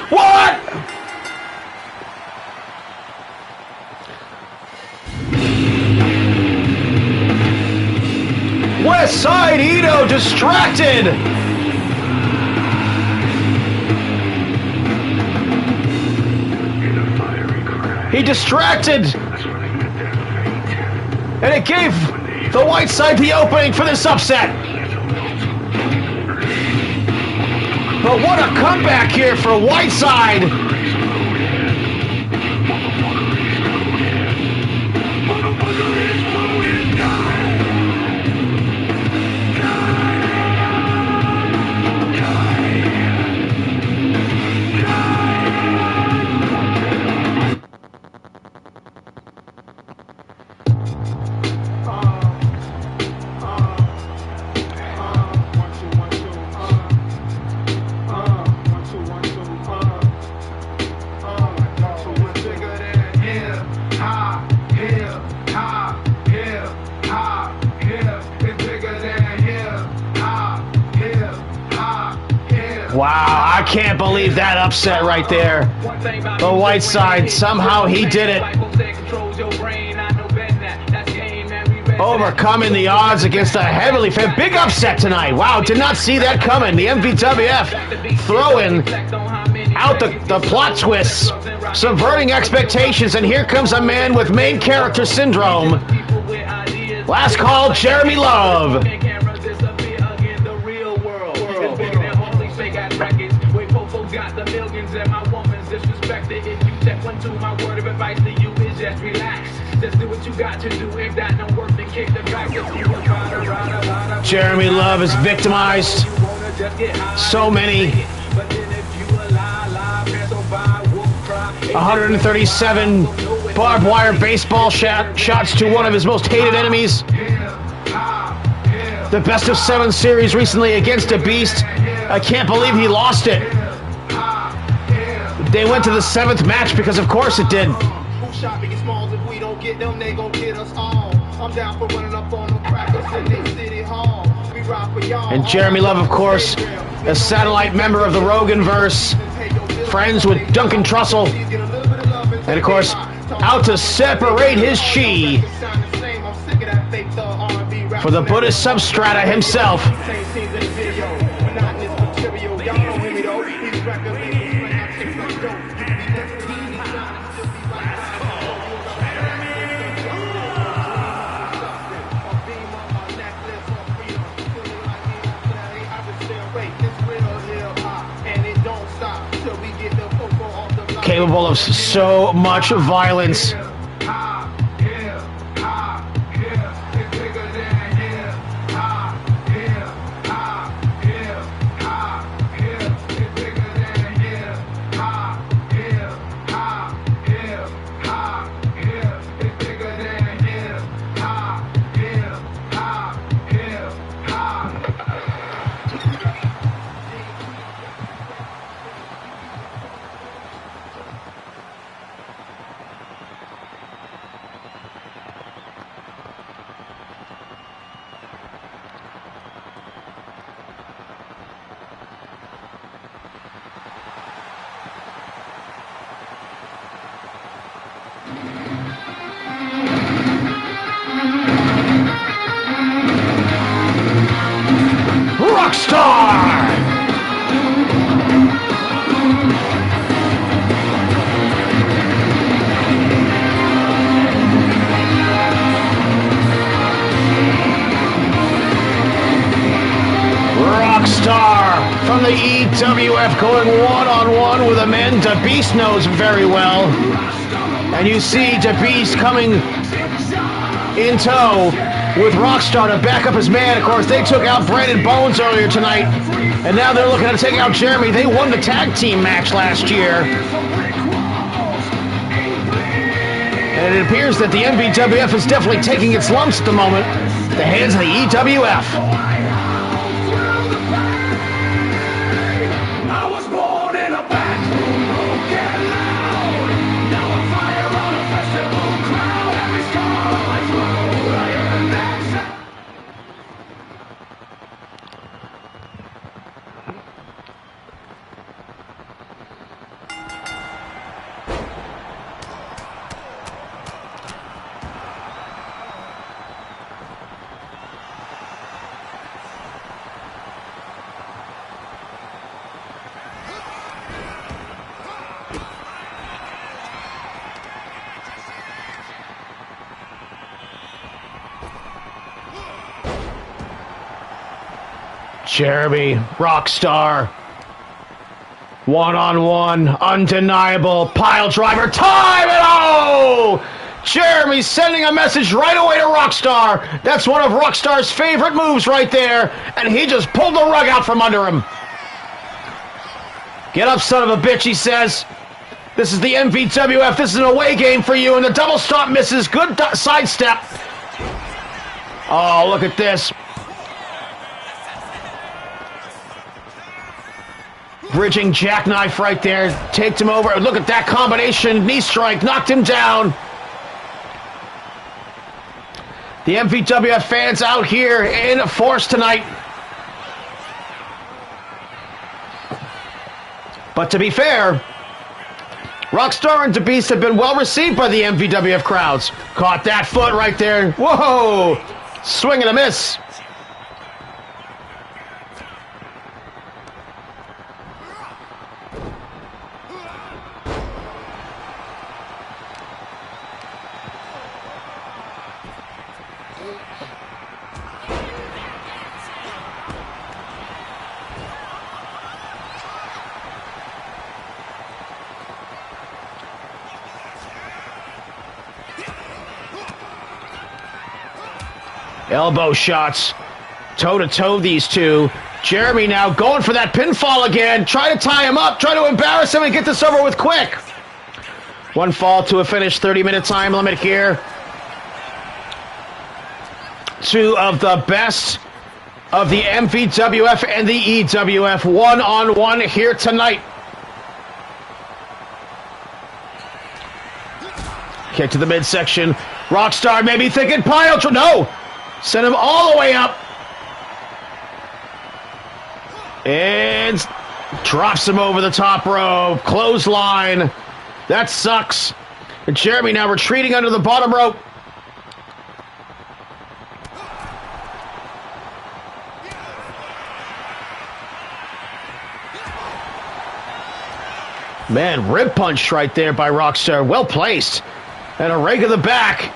S2: What? West Side Ito distracted. He distracted. And it gave the white side the opening for this upset. But what a comeback here for Whiteside. Wow, I can't believe that upset right there. The white side, somehow he did it. Overcoming the odds against a heavily favored. Big upset tonight. Wow, did not see that coming. The MVWF throwing out the plot twists, subverting expectations, and here comes a man with main character syndrome. Last call, Jeremy Love. Got the millions and my woman's disrespect.
S4: My word of advice to you is just relax. Just do what you got to do. If that don't work, then kick the back.
S2: Jeremy Love is victimized. So many. 137 barbed wire baseball shots to one of his most hated enemies. The best of 7 series recently against a beast. I can't believe he lost it. They went to the 7th match because of course it did. And Jeremy Love, of course, a satellite member of the Roganverse, friends with Duncan Trussell, and of course, out to separate his chi for the Buddhist substrata himself. Capable of so much violence. Rockstar! Rockstar from the EWF going one-on-one with a man DeBeast knows very well. And you see DeBeast coming in tow with Rockstar to back up his man. Of course, they took out Brandon Bones earlier tonight, and now they're looking to take out Jeremy. They won the tag team match last year. And it appears that the MVWF is definitely taking its lumps at the moment at the hands of the EWF. Jeremy, Rockstar, one-on-one, undeniable, pile driver, time and oh! Jeremy's sending a message right away to Rockstar. That's one of Rockstar's favorite moves right there, and he just pulled the rug out from under him. Get up, son of a bitch, he says. This is the MVWF, this is an away game for you, and the double stomp misses, good sidestep. Oh, look at this. Bridging jackknife right there, takes him over. Look at that combination, knee strike, knocked him down. The MVWF fans out here in force tonight. But to be fair, Rockstar and DeBeast have been well received by the MVWF crowds. Caught that foot right there. Whoa! Swing and a miss. Elbow shots. Toe-to-toe, these two. Jeremy now going for that pinfall again. Try to tie him up. Try to embarrass him and get this over with quick. One fall to a finish. 30-minute time limit here. Two of the best of the MVWF and the EWF one-on-one here tonight. Kick to the midsection. Rockstar maybe thinking pile. No! Send him all the way up. And drops him over the top rope. Clothesline. That sucks. And Jeremy now retreating under the bottom rope. Man, rib punch right there by Rockstar. Well placed. And a rake of the back.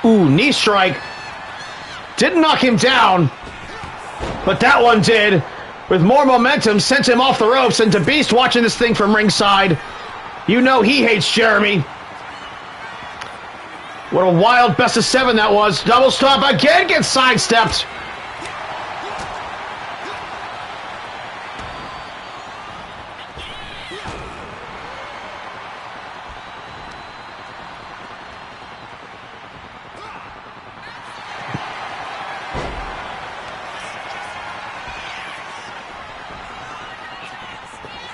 S2: Ooh, knee strike. Didn't knock him down, but that one did. With more momentum, sent him off the ropes, and DeBeast watching this thing from ringside. You know he hates Jeremy. What a wild best of 7 that was. Double stomp again, gets sidestepped.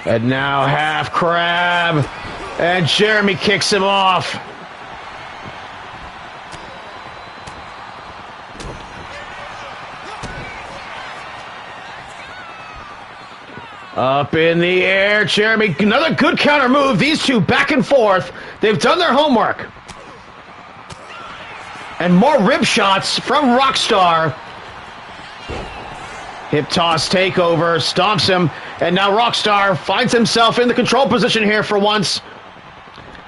S2: And now half crab. And Jeremy kicks him off. Up in the air, Jeremy. Another good counter move. These two back and forth. They've done their homework. And more rib shots from Rockstar. Hip toss takeover, stomps him, and now Rockstar finds himself in the control position here for once.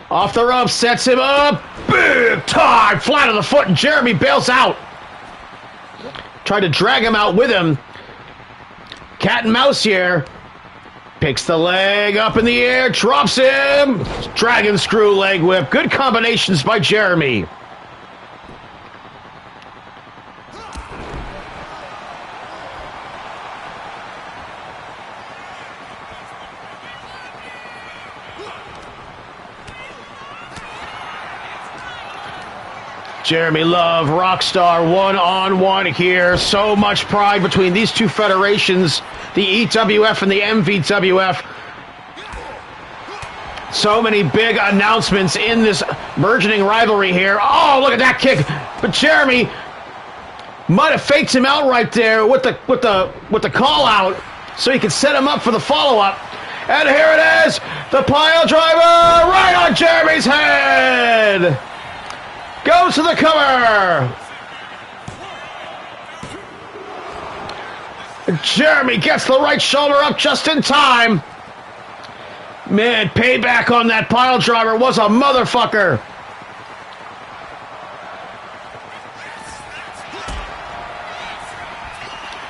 S2: Off the rope, sets him up, big time, flat on the foot, and Jeremy bails out. Tried to drag him out with him. Cat and mouse here. Picks the leg up in the air, drops him. Dragon screw leg whip. Good combinations by Jeremy. Jeremy Love, Rockstar, one-on-one here. So much pride between these two federations, the EWF and the MVWF. So many big announcements in this burgeoning rivalry here. Oh, look at that kick! But Jeremy might have faked him out right there with the call out, so he could set him up for the follow-up. And here it is, the pile driver right on Jeremy's head. Goes to the cover. Jeremy gets the right shoulder up just in time. Man, payback on that pile driver was a motherfucker.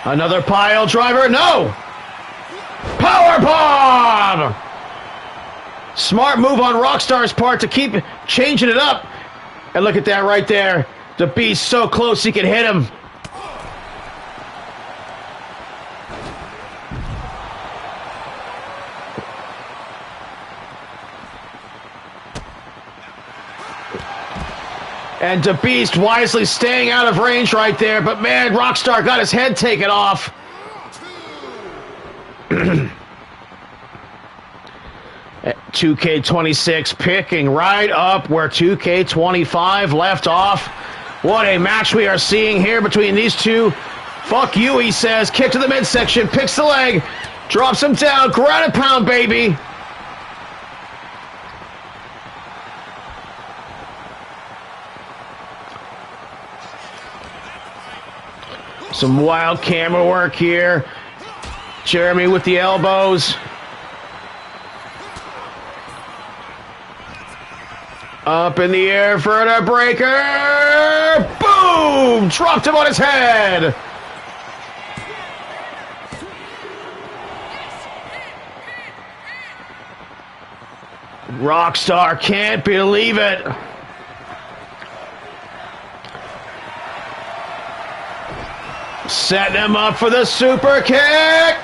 S2: Another pile driver. No. Power bomb. Smart move on Rockstar's part to keep changing it up. And look at that right there. The Beast so close he can hit him. And the Beast wisely staying out of range right there. But man, Rockstar got his head taken off. 2K26 picking right up where 2K25 left off. What a match we are seeing here between these two. Fuck you, he says. Kick to the midsection, picks the leg, drops him down, ground and pound, baby. Some wild camera work here. Jeremy with the elbows. Up in the air for the breaker. Boom! Dropped him on his head. Rockstar can't believe it. Setting him up for the super kick.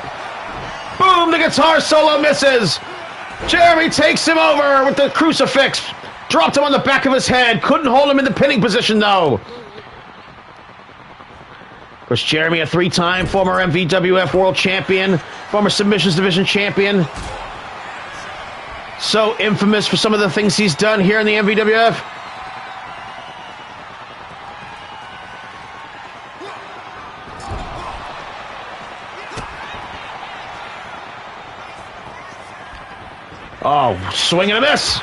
S2: Boom, the guitar solo misses. Jeremy takes him over with the crucifix. Dropped him on the back of his head. Couldn't hold him in the pinning position, though. Of course, Jeremy, a three-time former MVWF World Champion, former Submissions Division Champion. So infamous for some of the things he's done here in the MVWF. Oh, swing and a miss.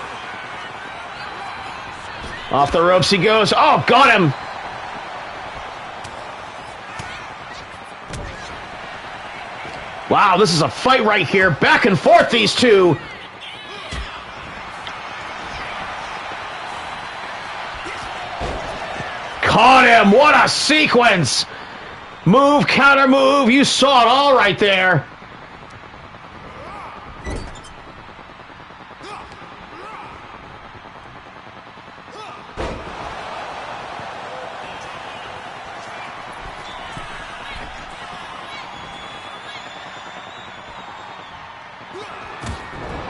S2: Off the ropes he goes. Oh, got him. Wow, this is a fight right here. Back and forth, these two. Caught him. What a sequence. Move, counter move. You saw it all right there.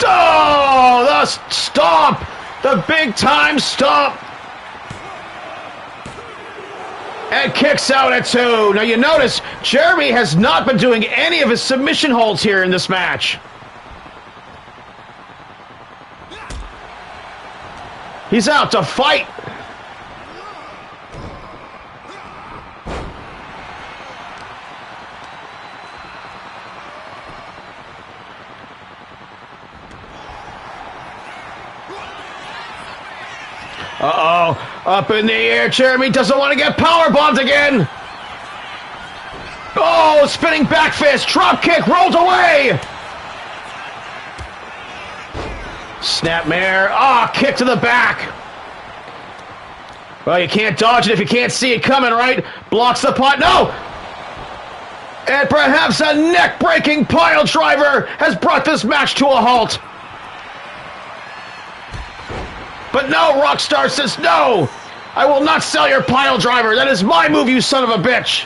S2: Oh, the stomp! The big time stomp! And kicks out at 2. Now you notice, Jeremy has not been doing any of his submission holds here in this match. He's out to fight. Uh-oh, up in the air, Jeremy doesn't want to get powerbombed again! Oh, spinning back fist, drop kick, rolled away! Snapmare, kick to the back! Well, you can't dodge it if you can't see it coming, right? Blocks the pot, no! And perhaps a neck-breaking pile driver has brought this match to a halt. But no, Rockstar says no! I will not sell your pile driver. That is my move, you son of a bitch!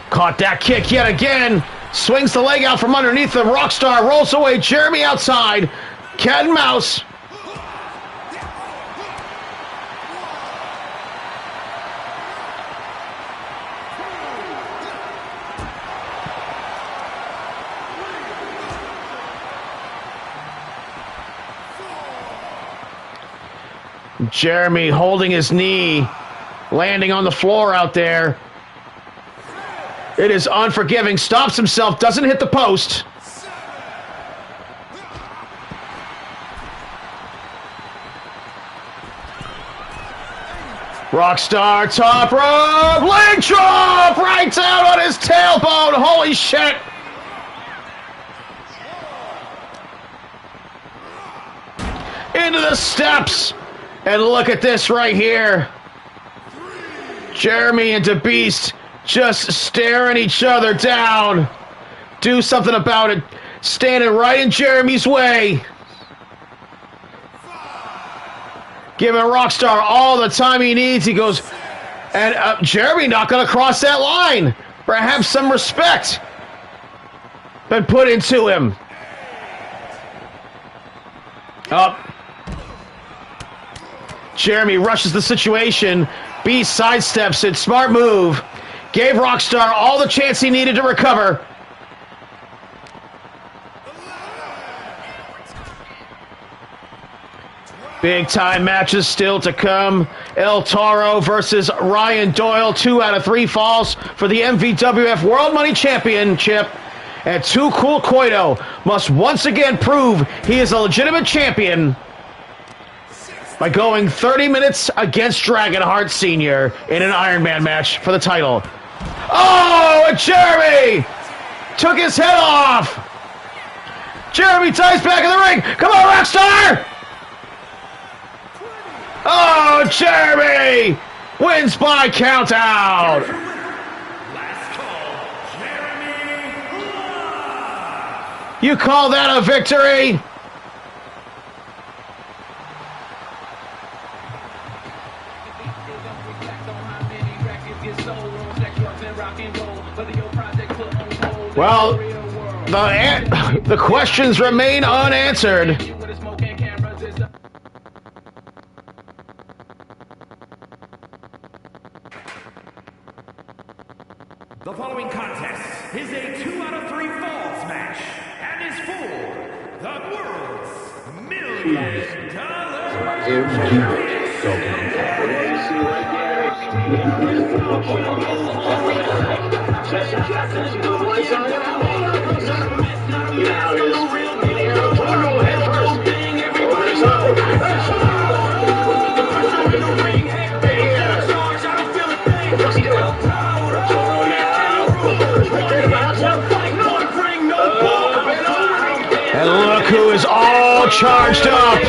S2: Caught that kick yet again. Swings the leg out from underneath him. Rockstar rolls away. Jeremy outside. Cat and mouse. Jeremy holding his knee, landing on the floor out there. It is unforgiving. Stops himself, doesn't hit the post. Rockstar top rope, leg drop right down on his tailbone. Holy shit. Into the steps. And look at this right here. Jeremy and DeBeast just staring each other down. Do something about it. Standing right in Jeremy's way. Giving Rockstar all the time he needs. He goes, and Jeremy not going to cross that line. Perhaps some respect been put into him. Up. Jeremy rushes the situation. Beast sidesteps it. Smart move. Gave Rockstar all the chance he needed to recover. Big time matches still to come. El Toro versus Ryan Doyle. 2 out of 3 falls for the MVWF World Money Championship. And Too Cool Koito must once again prove he is a legitimate champion by going 30 minutes against Dragonheart Sr. in an Iron Man match for the title. Oh, and Jeremy took his head off. Jeremy ties back in the ring. Come on, Rockstar! Oh, Jeremy wins by countout.
S3: Last call, Jeremy.
S2: You call that a victory? Well, the questions remain unanswered.
S5: The following contest is a 2 out of 3 falls match and is for the world's $1 million
S2: And look who is all charged up.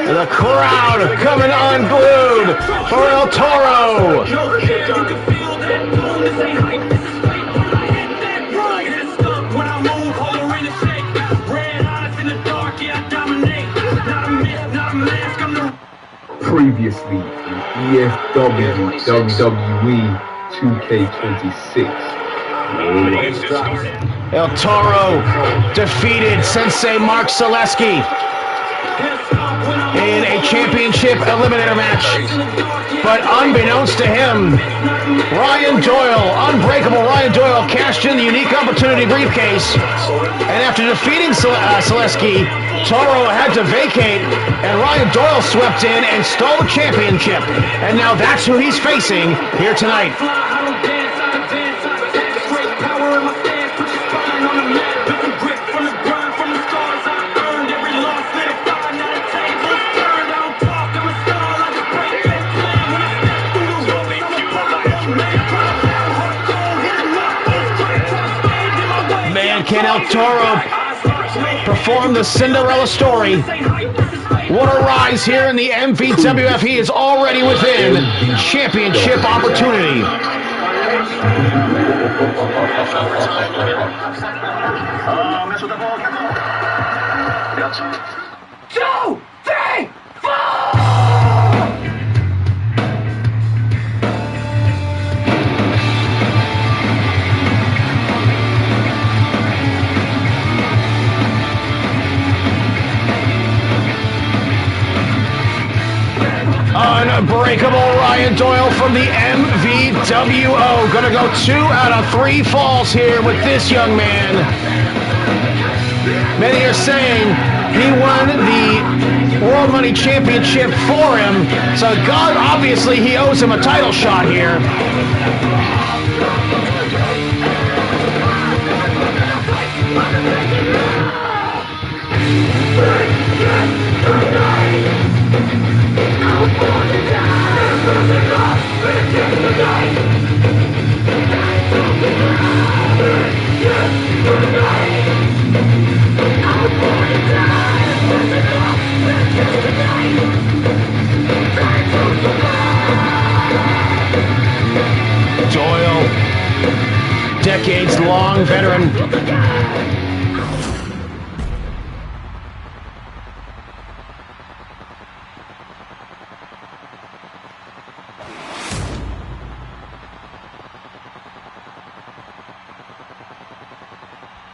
S2: The crowd coming unglued for El Toro.
S6: Previously, EFW WWE 2K26.
S2: El Toro defeated Sensei Mark Zaleski in a championship eliminator match. But unbeknownst to him, Ryan Doyle, unbreakable Ryan Doyle, cashed in the unique opportunity briefcase. And after defeating Zaleski, Toro had to vacate, and Ryan Doyle swept in and stole the championship. And now that's who he's facing here tonight. Man, can El Toro perform the Cinderella story? What a rise here in the MVWF. He is already within championship opportunity.
S4: Two, three, four!
S2: Unbreakable Ryan Doyle from the MVWO. Gonna go 2 out of 3 falls here with this young man. Many are saying he won the World Money Championship for him, so God, obviously he owes him a title shot here. Doyle, decades-long veteran.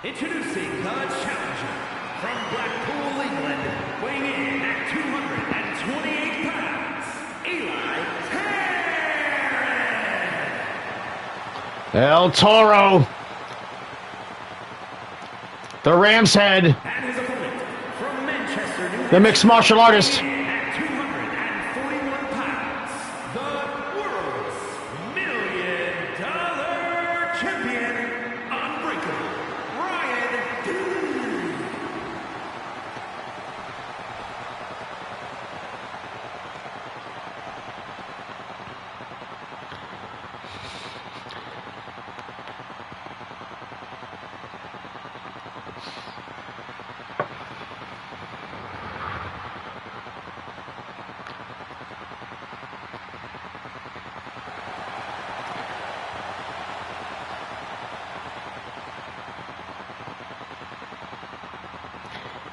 S5: Introducing the challenger from Blackpool, England, weighing in at 228 pounds, Eli Taryn.
S2: El Toro, the Ram's Head,
S5: And his opponent from Manchester, New
S2: the mixed martial artist.
S5: at 241 pounds, the world's $1 million champion, unbreakable, Ryan Doyle.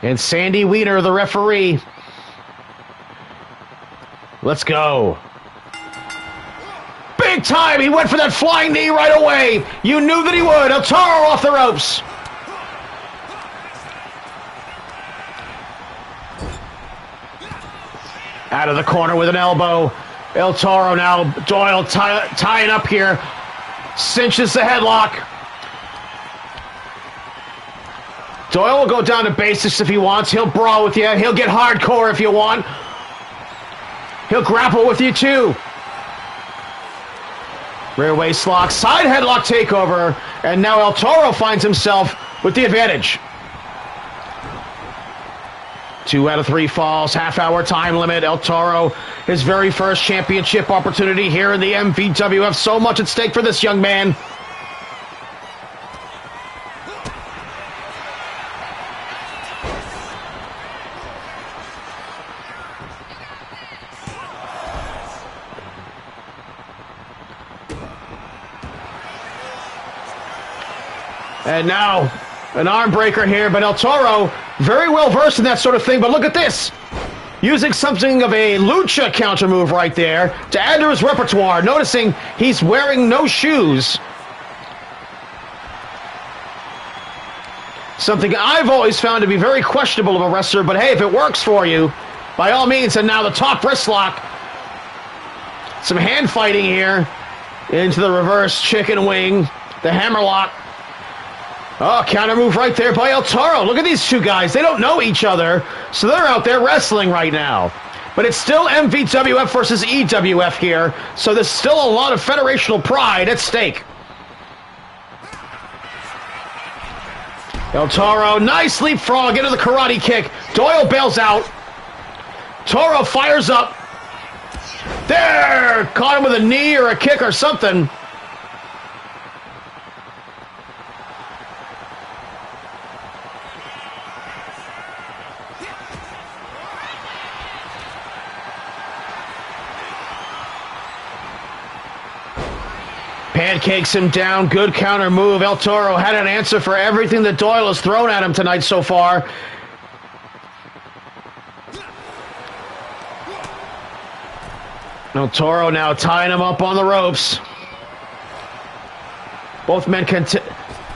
S2: And Sandy Weiner, the referee. Let's go. Big time! He went for that flying knee right away. You knew that he would. El Toro off the ropes. Out of the corner with an elbow. El Toro now. Doyle tying up here. Cinches the headlock. Doyle will go down to basics if he wants. He'll brawl with you. He'll get hardcore if you want. He'll grapple with you too. Rear waist lock, side headlock takeover, and now El Toro finds himself with the advantage. 2 out of 3 falls, half-hour time limit. El Toro, his very first championship opportunity here in the MVWF. So much at stake for this young man. And now, an arm breaker here, but El Toro, very well versed in that sort of thing, but look at this. Using something of a lucha counter move right there to add to his repertoire, noticing he's wearing no shoes. Something I've always found to be very questionable of a wrestler, but hey, if it works for you, by all means. And now the top wrist lock. Some hand fighting here into the reverse chicken wing, the hammerlock. Oh, counter move right there by El Toro. Look at these two guys. They don't know each other, so they're out there wrestling right now. But it's still MVWF versus EWF here, so there's still a lot of federational pride at stake. El Toro, nice leapfrog into the karate kick. Doyle bails out. Toro fires up. There! Caught him with a knee or a kick or something. Pancakes him down. Good counter move. El Toro had an answer for everything that Doyle has thrown at him tonight so far. El Toro now tying him up on the ropes. Both men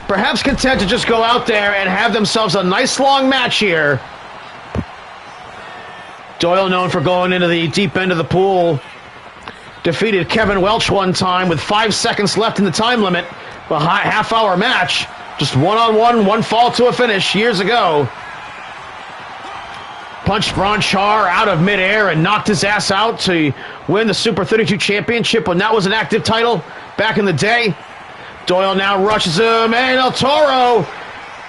S2: perhaps content to just go out there and have themselves a nice long match here. Doyle known for going into the deep end of the pool. Defeated Kevin Welch one time with 5 seconds left in the time limit. A half-hour match. Just one-on-one, one fall to a finish years ago. Punched Bron Char out of midair and knocked his ass out to win the Super 32 Championship when that was an active title back in the day. Doyle now rushes him, and El Toro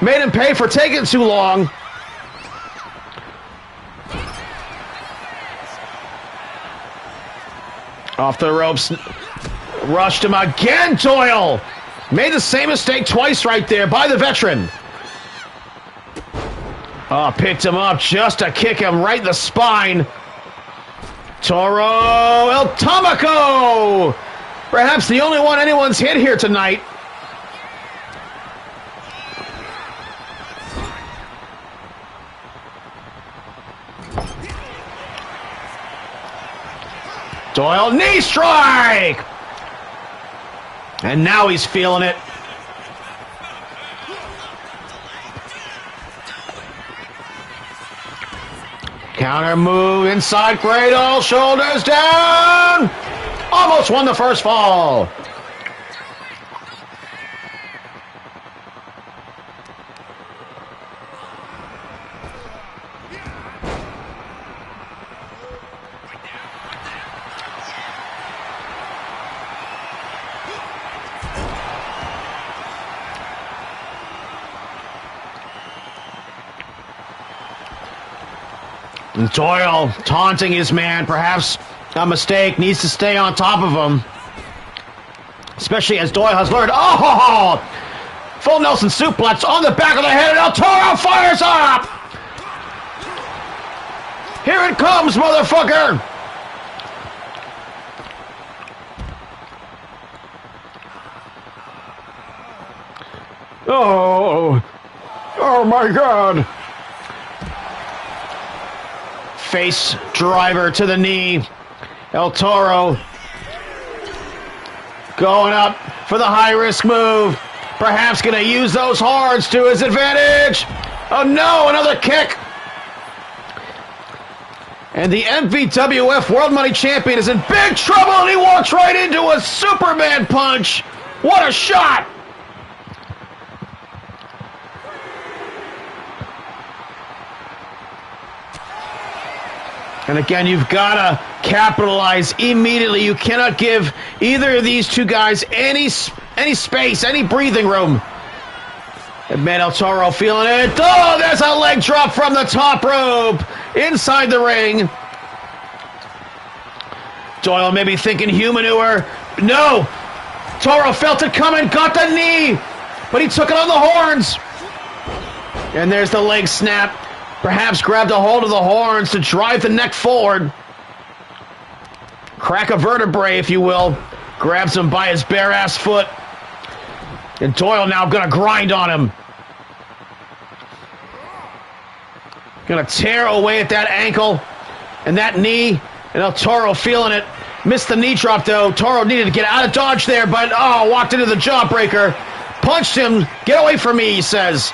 S2: made him pay for taking too long. Off the ropes, rushed him again. Doyle made the same mistake twice right there by the veteran. Oh, picked him up just to kick him right in the spine. Toro El Tomaco, perhaps the only one anyone's hit here tonight. Doyle, knee strike! And now he's feeling it. Counter move, inside cradle, shoulders down! Almost won the first fall. Doyle taunting his man, perhaps a mistake, needs to stay on top of him. Especially as Doyle has learned. Oh! Full Nelson suplex on the back of the head, and El Toro fires up! Here it comes, motherfucker! Oh my God! face driver to the knee. El Toro going up for the high-risk move. Perhaps going to use those horns to his advantage. Oh no, another kick. And the MVWF World Money Champion is in big trouble, and he walks right into a Superman punch. What a shot! And again, you've got to capitalize immediately. You cannot give either of these two guys any space, any breathing room. And man, El Toro feeling it. Oh, there's a leg drop from the top rope inside the ring. Doyle maybe thinking humanure. No. Toro felt it coming, got the knee, but he took it on the horns. And there's the leg snap. Perhaps grabbed a hold of the horns to drive the neck forward. Crack a vertebrae, if you will. Grabs him by his bare ass foot. And Doyle now gonna grind on him. Gonna tear away at that ankle and that knee. And El Toro feeling it. Missed the knee drop though. Toro needed to get out of dodge there, but walked into the jawbreaker. Punched him. Get away from me, he says.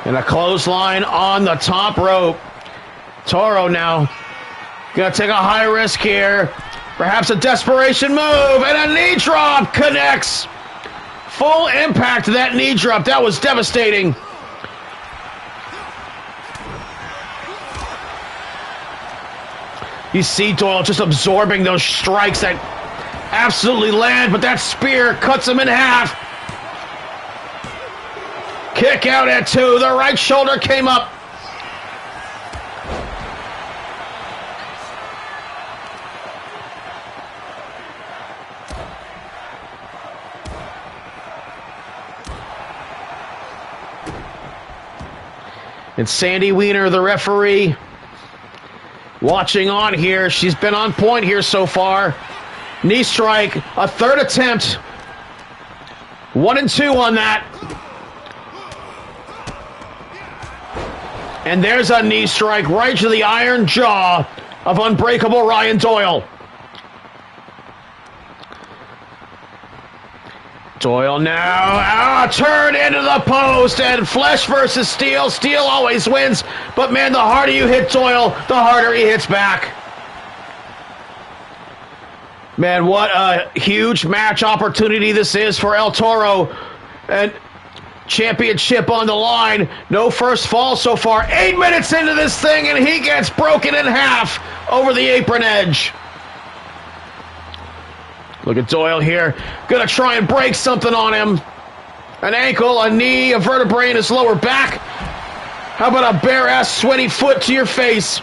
S2: And a clothesline on the top rope. Toro now gonna take a high risk here. Perhaps a desperation move, and a knee drop connects. Full impact of that knee drop. That was devastating. You see Doyle just absorbing those strikes that absolutely land, but that spear cuts him in half. Kick out at 2. The right shoulder came up. And Sandy Weiner, the referee, watching on here. She's been on point here so far. Knee strike, a third attempt. 1 and 2 on that. And there's a knee strike right to the iron jaw of Unbreakable Ryan Doyle. Doyle now turned into the post, and flesh versus steel. Steel always wins, but man, the harder you hit Doyle, the harder he hits back. Man, what a huge match opportunity this is for El Toro. And championship on the line. No first fall so far. 8 minutes into this thing, and he gets broken in half over the apron edge. Look at Doyle here. Gonna try and break something on him. An ankle, a knee, a vertebrae in his lower back. How about a bare-ass sweaty foot to your face?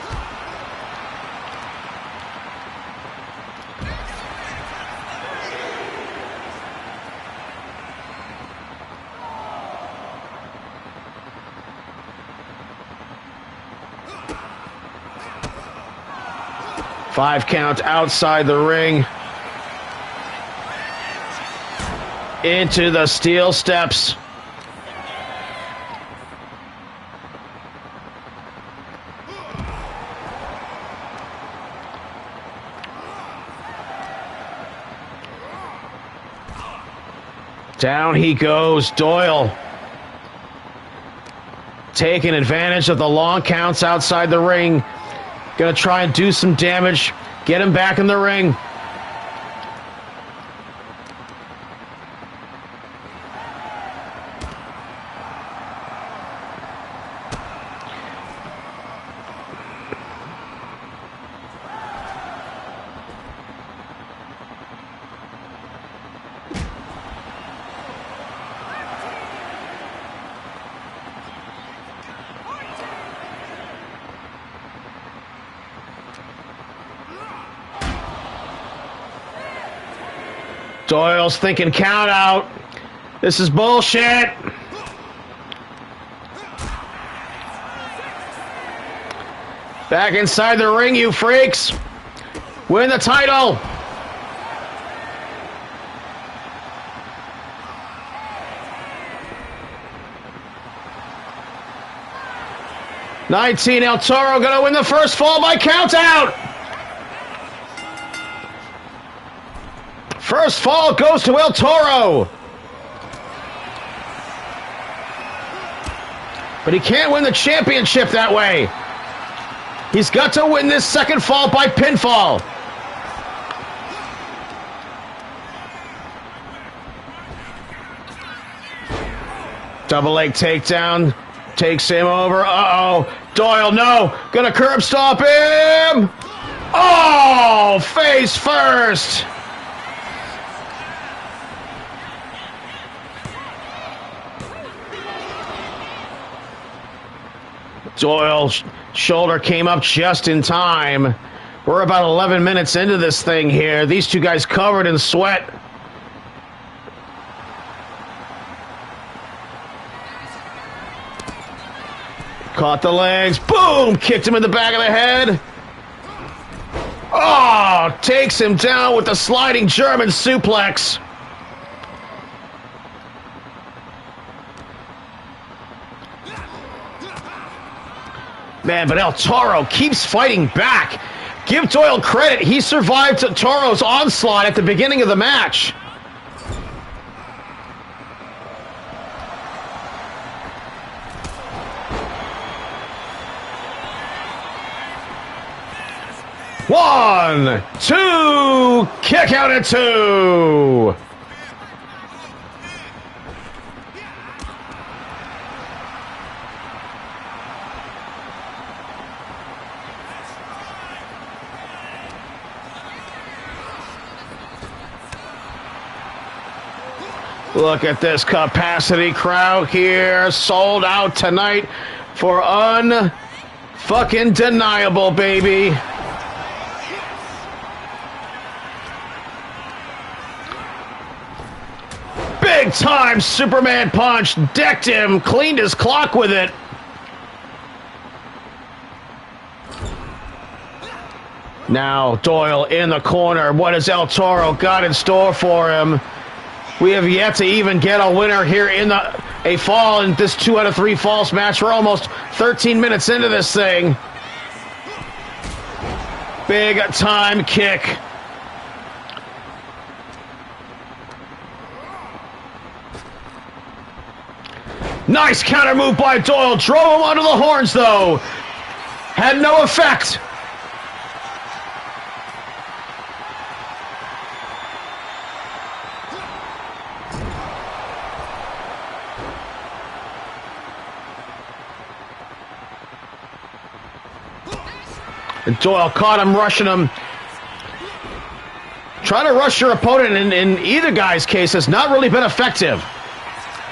S2: Five count outside the ring. Into the steel steps. Down he goes, Doyle. Taking advantage of the long counts outside the ring. Gonna try and do some damage. Get him back in the ring. Doyle's thinking count out. This is bullshit. Back inside the ring, you freaks. Win the title. 19, El Toro going to win the first fall by count out. First fall goes to El Toro. But he can't win the championship that way. He's got to win this second fall by pinfall. Double leg takedown. Takes him over. Uh-oh. Doyle, no. Gonna curb stop him. Oh, face first. Doyle's shoulder came up just in time. We're about 11 minutes into this thing here. These two guys covered in sweat. Caught the legs. Boom! Kicked him in the back of the head. Oh! Takes him down with the sliding German suplex. Man, but El Toro keeps fighting back. Give Doyle credit. He survived Toro's onslaught at the beginning of the match. One, two, kick out at two. Look at this capacity crowd here. Sold out tonight for unfucking deniable, baby. Big time Superman punch. Decked him. Cleaned his clock with it. Now Doyle in the corner. What has El Toro got in store for him? We have yet to even get a winner here in a fall in this 2 out of 3 falls match. We're almost 13 minutes into this thing. Big time kick. Nice counter move by Doyle. Drove him onto the horns, though. Had no effect. And Doyle caught him, rushing him. Trying to rush your opponent in either guy's case has not really been effective.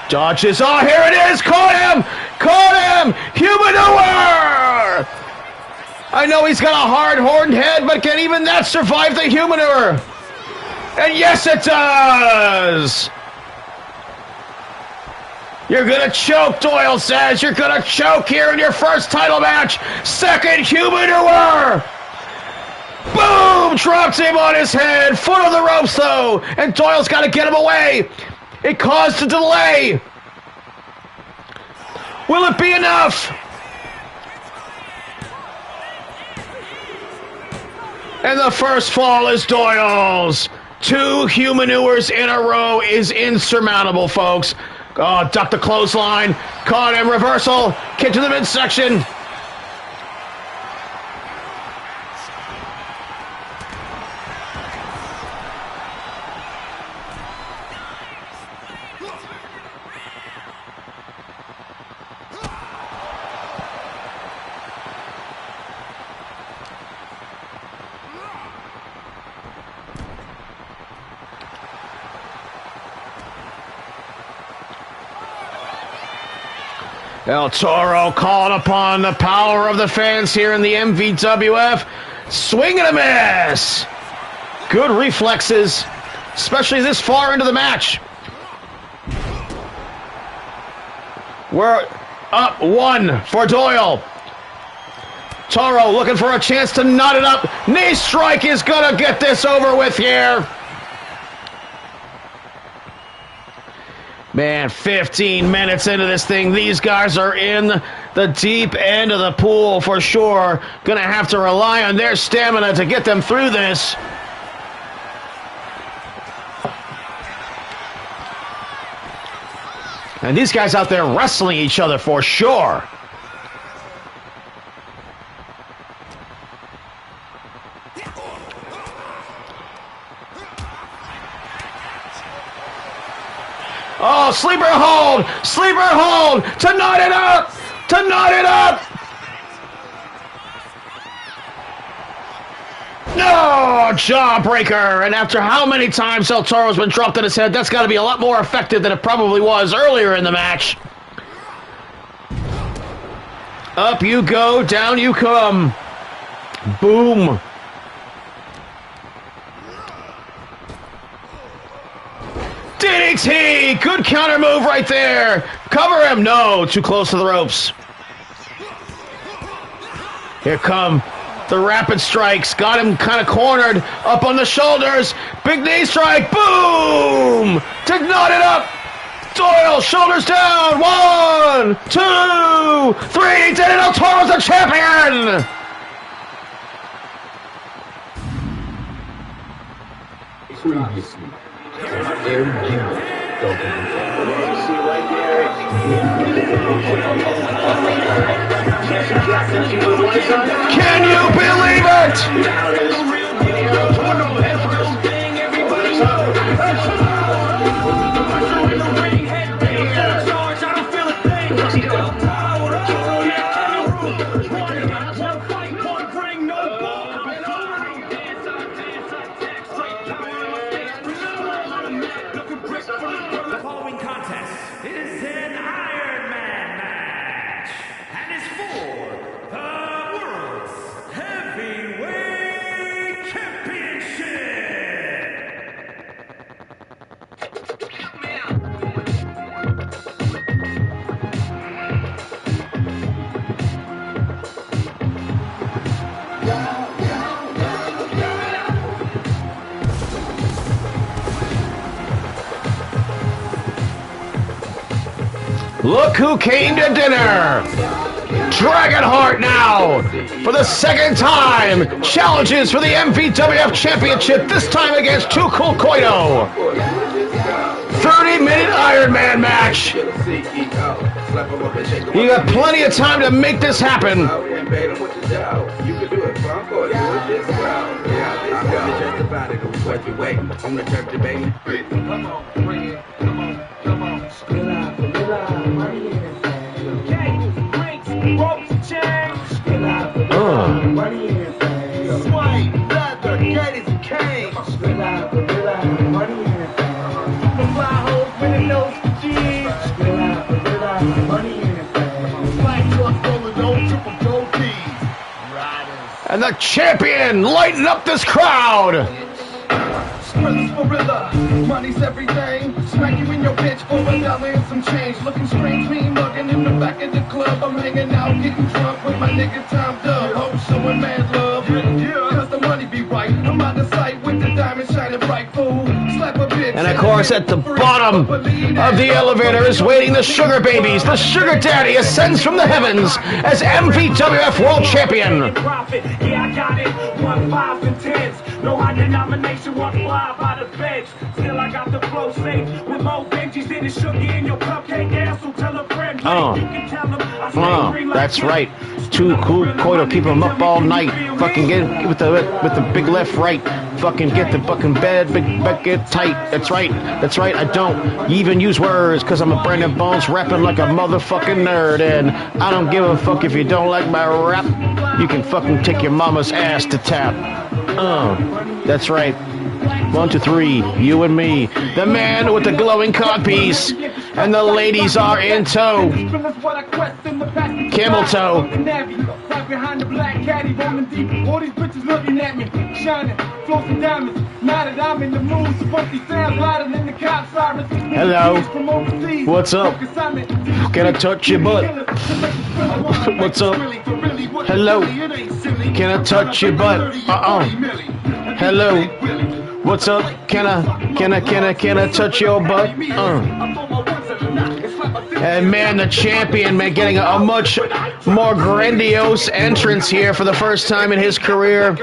S2: Dodges. Oh, here it is. Caught him. Caught him. Humanure. I know he's got a hard horned head, but can even that survive the Humanure? And yes, it does. You're going to choke, Doyle says. You're going to choke here in your first title match. Second Humanure. Boom! Drops him on his head. Foot on the ropes, though. And Doyle's got to get him away. It caused a delay. Will it be enough? And the first fall is Doyle's. 2 Humanures in a row is insurmountable, folks. Oh, ducked the clothesline. Caught him. Reversal. Kick to the midsection. El Toro calling upon the power of the fans here in the MVWF. Swing and a miss. Good reflexes, especially this far into the match. We're up 1 for Doyle. Toro looking for a chance to knot it up. Knee strike is going to get this over with here. Man, 15 minutes into this thing, these guys are in the deep end of the pool for sure. Gonna have to rely on their stamina to get them through this. And these guys out there wrestling each other for sure. Oh, sleeper hold to knot it up, No, jawbreaker. And after how many times El Toro's been dropped on his head, that's got to be a lot more effective than it probably was earlier in the match. Up you go, down you come. Boom. DDT! Good counter move right there. Cover him. No, too close to the ropes. Here come the rapid strikes. Got him kind of cornered. Up on the shoulders. Big knee strike. Boom! To knot it up. Doyle, shoulders down. 1, 2, 3. He did it. El Toro's the champion.
S6: Previously,
S2: Can you believe it?
S5: The following contest is an Iron Man match and is for the World's Heavyweight
S2: Look who came to dinner! Dragonheart now, for the second time, challenges for the MVWF Championship, this time against Too Cool Koito. 30-minute Iron Man match. You got plenty of time to make this happen. And the champion lighting up this crowd.
S7: Money's everything. Smack you in your bitch for $1 and some change. Looking strange, me mugging in the back of the club. I'm hanging out, getting drunk with my nigga Tom Dub. Hope showing mad love. Cause the money be right. I'm out of sight with the diamond shining bright, fool. Slap a bitch.
S2: And of course, at the bottom of the elevator is waiting the Sugar Babies. The Sugar Daddy ascends from the heavens as MVWF World Champion.
S4: Yeah, I got it. 1, 5, and 10s. No high denomination, 1 fly by the bench. Still I got the flow safe with more Benjis in the sugar in your cupcake ass. So tell a friend, you can tell them I stay green like
S2: that's right. Too Cool Koito, keep him up all night. Fucking get with the big left right. Fucking get the fucking bed, get tight. That's right. I don't even use words because I'm a Brandon Bones rapping like a motherfucking nerd. And I don't give a fuck if you don't like my rap. You can fucking take your mama's ass to tap. That's right. 1, 2, 3, you and me. The man with the glowing codpiece. And the ladies are in tow. Camel toe.
S7: Right behind the black caddy, rolling deep. All these bitches looking at me, shining, floating diamonds. Now that I'm in the mood, so funky sounds louder than the cop sirens.
S2: Hello. What's up? Can I touch your butt? What's up? Hello. Can I touch your butt? Hello. What's up? Can I touch your butt? And man, the champion, man, getting a much more grandiose entrance here for the first time in his career.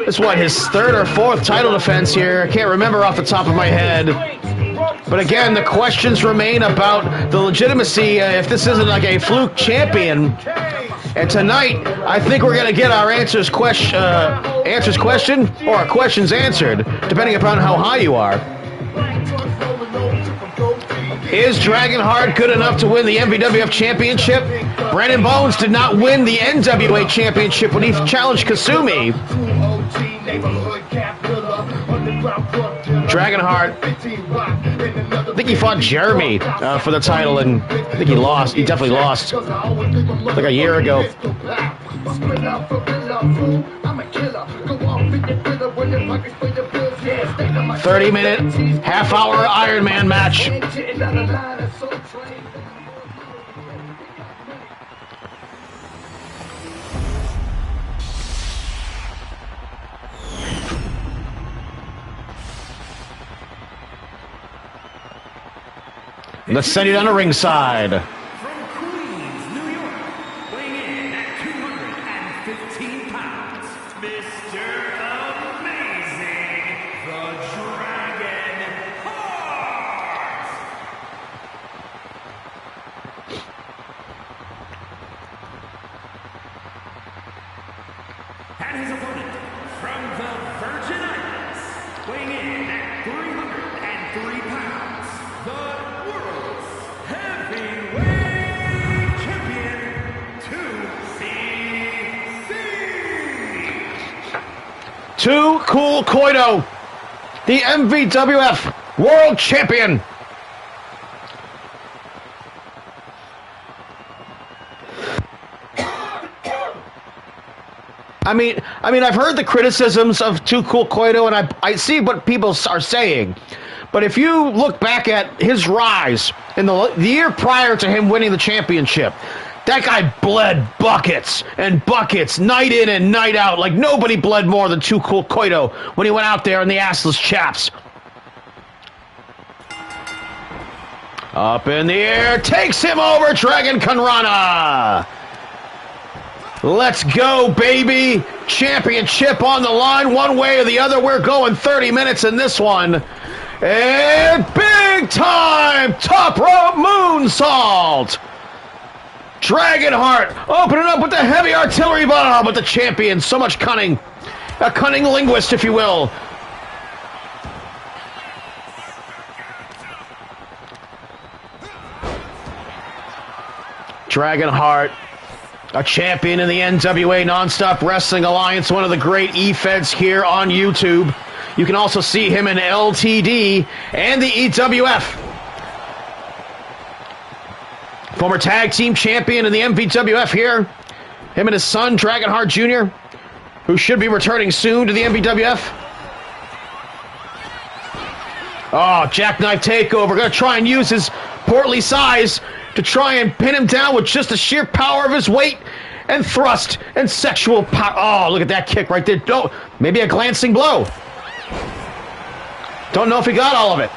S2: It's what, his third or fourth title defense here? I can't remember off the top of my head. But again, the questions remain about the legitimacy if this isn't like a fluke champion. And tonight, I think we're going to get our answers question or our questions answered, depending upon how high you are. Is Dragonheart good enough to win the MVWF Championship? Brandon Bones did not win the NWA Championship when he challenged Kasumi. Dragonheart, I think he fought Jeremy for the title, and I think he lost. He definitely lost. Like a year ago. 30-minute, half-hour Iron Man match. Let's send it on the ringside.
S5: From Queens, New York, weighing in at 215 pounds, Mr. Amazing, the Dragon Heart. And his opponent, from the Virgin Islands, weighing in at 303 pounds, the world's heavyweight champion, 2CC.
S2: Too Cool Koito, the MVWF World Champion. I mean, I've heard the criticisms of Too Cool Koito, and I see what people are saying. But if you look back at his rise in the year prior to him winning the championship, that guy bled buckets and buckets, night in and night out, like nobody bled more than Too Cool Koito when he went out there in the assless chaps. Up in the air, takes him over, Dragon Kanrana. Let's go, baby. Championship on the line, one way or the other. We're going 30 minutes in this one. And big time top rope moonsault. Dragonheart opening up with the heavy artillery bomb with the champion. So much cunning. A cunning linguist, if you will. Dragonheart, a champion in the NWA Nonstop Wrestling Alliance, one of the great E-Feds here on YouTube. You can also see him in LTD and the EWF. Former tag team champion in the MVWF here. Him and his son, Dragonheart Jr., who should be returning soon to the MVWF. Oh, jackknife takeover. Going to try and use his portly size to try and pin him down with just the sheer power of his weight and thrust and sexual power. Oh, look at that kick right there. Oh, maybe a glancing blow. Don't know if he got all of it.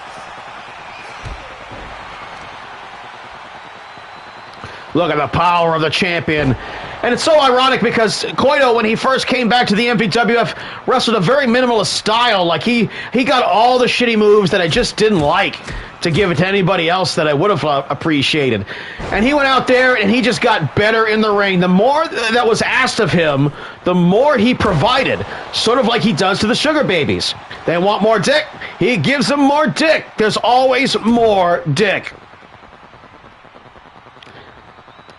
S2: Look at the power of the champion. And it's so ironic because Koito, when he first came back to the MVWF, wrestled a very minimalist style. Like he got all the shitty moves that I just didn't like to give it to anybody else that I would have appreciated. And he went out there and he just got better in the ring. The more that was asked of him, the more he provided. Sort of like he does to the Sugar Babies. They want more dick, he gives them more dick. There's always more dick.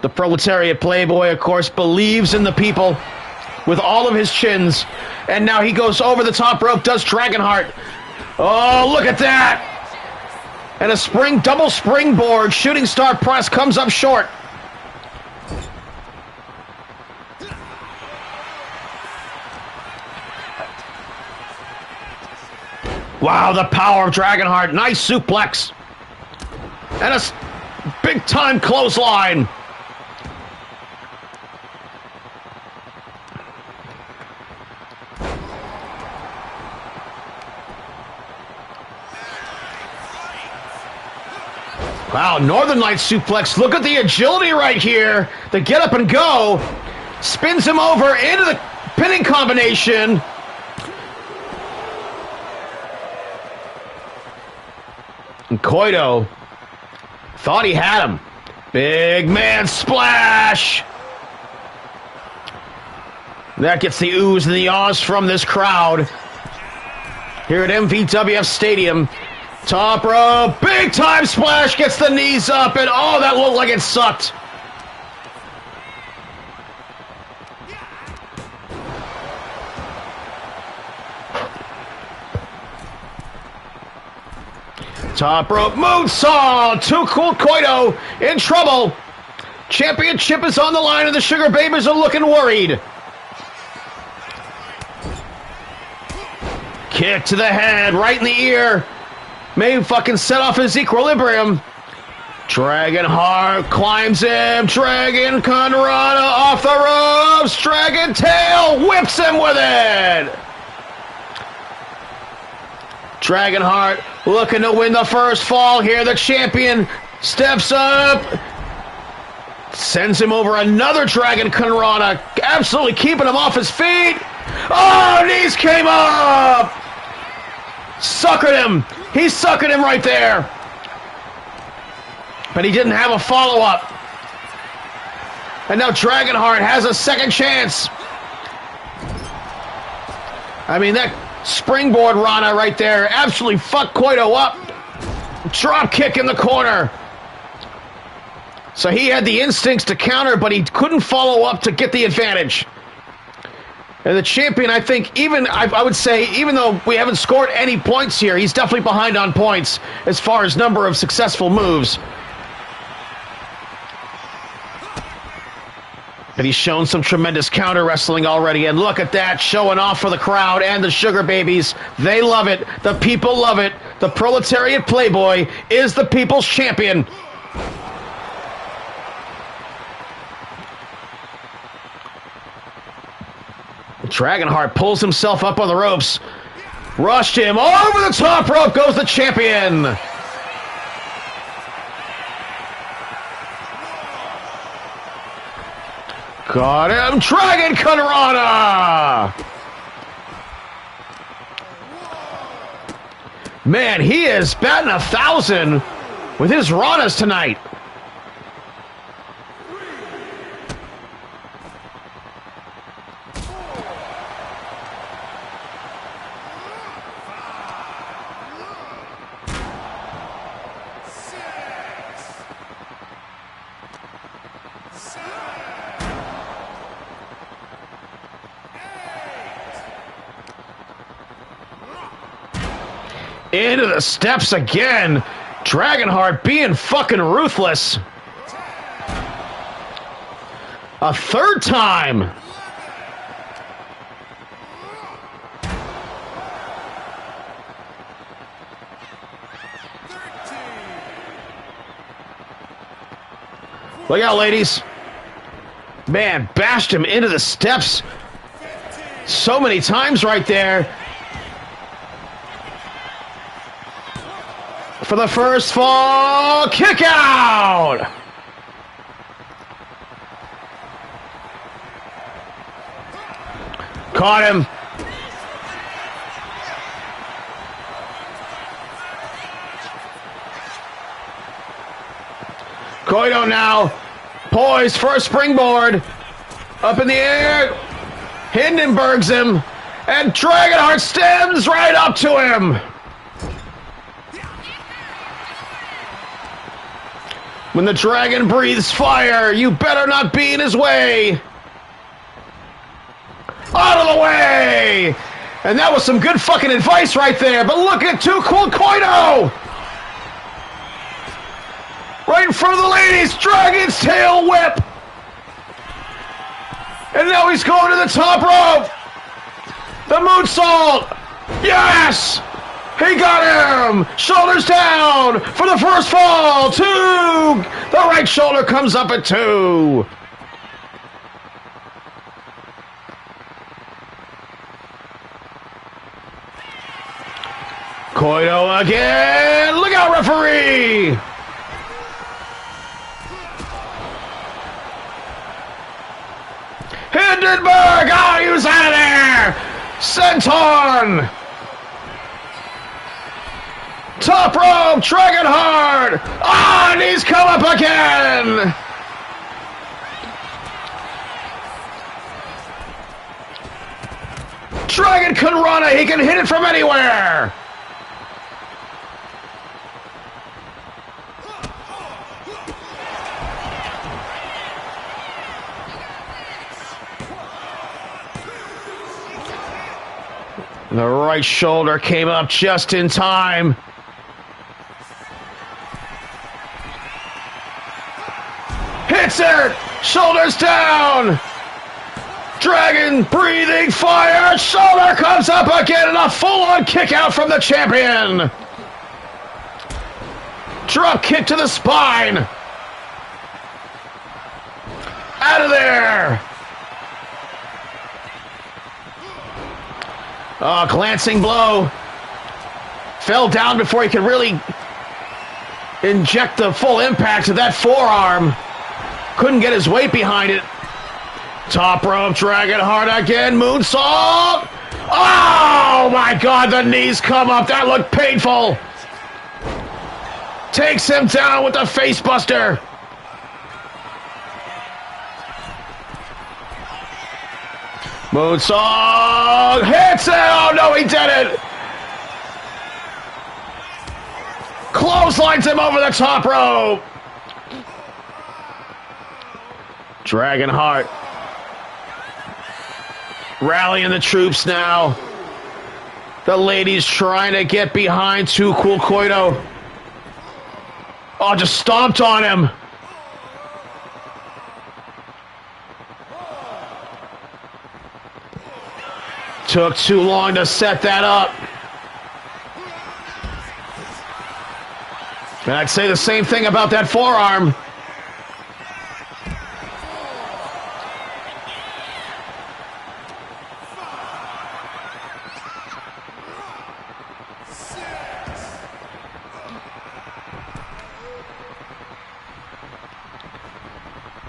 S2: The proletariat playboy, of course, believes in the people with all of his chins. And now he goes over the top rope, does Dragonheart. Oh, look at that. And a double springboard shooting star press comes up short. Wow, the power of Dragonheart. Nice suplex. And a big-time clothesline. Wow, Northern Light suplex. Look at the agility right here. The get up and go. Spins him over into the pinning combination. And Koito thought he had him. Big man splash. That gets the oohs and the ahs from this crowd here at MVWF Stadium. Top rope, big time splash, gets the knees up, and oh, that looked like it sucked. Top rope moonsault, Too Cool Koito in trouble. Championship is on the line and the Sugar Babies are looking worried. Kick to the head, right in the ear. May fucking set off his equilibrium. Dragon Heart climbs him. Dragon Conrada off the ropes. Dragon Tail whips him with it. Dragon Heart looking to win the first fall here. The champion steps up. Sends him over another Dragon Conrada. Absolutely keeping him off his feet. Oh, knees came up. Suckered him. He suckered him right there. But he didn't have a follow-up. And now Dragonheart has a second chance. I mean, that springboard Rana right there absolutely fucked Koito up. Drop kick in the corner. So he had the instincts to counter, but he couldn't follow up to get the advantage. And the champion, I think, I would say, even though we haven't scored any points here, he's definitely behind on points as far as number of successful moves. But he's shown some tremendous counter wrestling already, and look at that, showing off for the crowd and the Sugar Babies. They love it. The people love it. The proletariat playboy is the people's champion. Dragonheart pulls himself up on the ropes. Rushed him over the top rope. Goes the champion. Got him. Dragon Conrada. Man, he is batting 1,000 with his Ranas tonight. Into the steps again. Dragonheart being fucking ruthless. A third time. Look out, ladies. Man, bashed him into the steps so many times right there. For the first fall, kick out! Caught him. Koito now, poised for a springboard. Up in the air, Hindenburgs him, and Dragonheart stems right up to him. When the dragon breathes fire, you better not be in his way. Out of the way! And that was some good fucking advice right there, but look at Too Cool Koito! Right in front of the ladies, Dragon's Tail Whip! And now he's going to the top rope! The moonsault! Yes! He got him! Shoulders down for the first fall! 2! The right shoulder comes up at 2. Koito again! Look out, referee! Hindenburg! Oh, he was out of there! Senton! Top rope, Dragon hard! Ah, and he's come up again! Dragon can run it, he can hit it from anywhere! The right shoulder came up just in time. Hits it! Shoulders down! Dragon breathing fire! Shoulder comes up again and a full-on kick out from the champion! Drop kick to the spine! Out of there! Oh, glancing blow. Fell down before he could really inject the full impact of that forearm. Couldn't get his weight behind it. Top rope, Dragon hard again, moonsault! Oh my God, the knees come up, that looked painful! Takes him down with the face buster! Moonsault, hits it! Oh no, he did it! Clotheslines him over the top rope! Dragonheart rallying the troops now. The ladies trying to get behind Too Cool Koito. Oh, just stomped on him. Took too long to set that up. And I'd say the same thing about that forearm.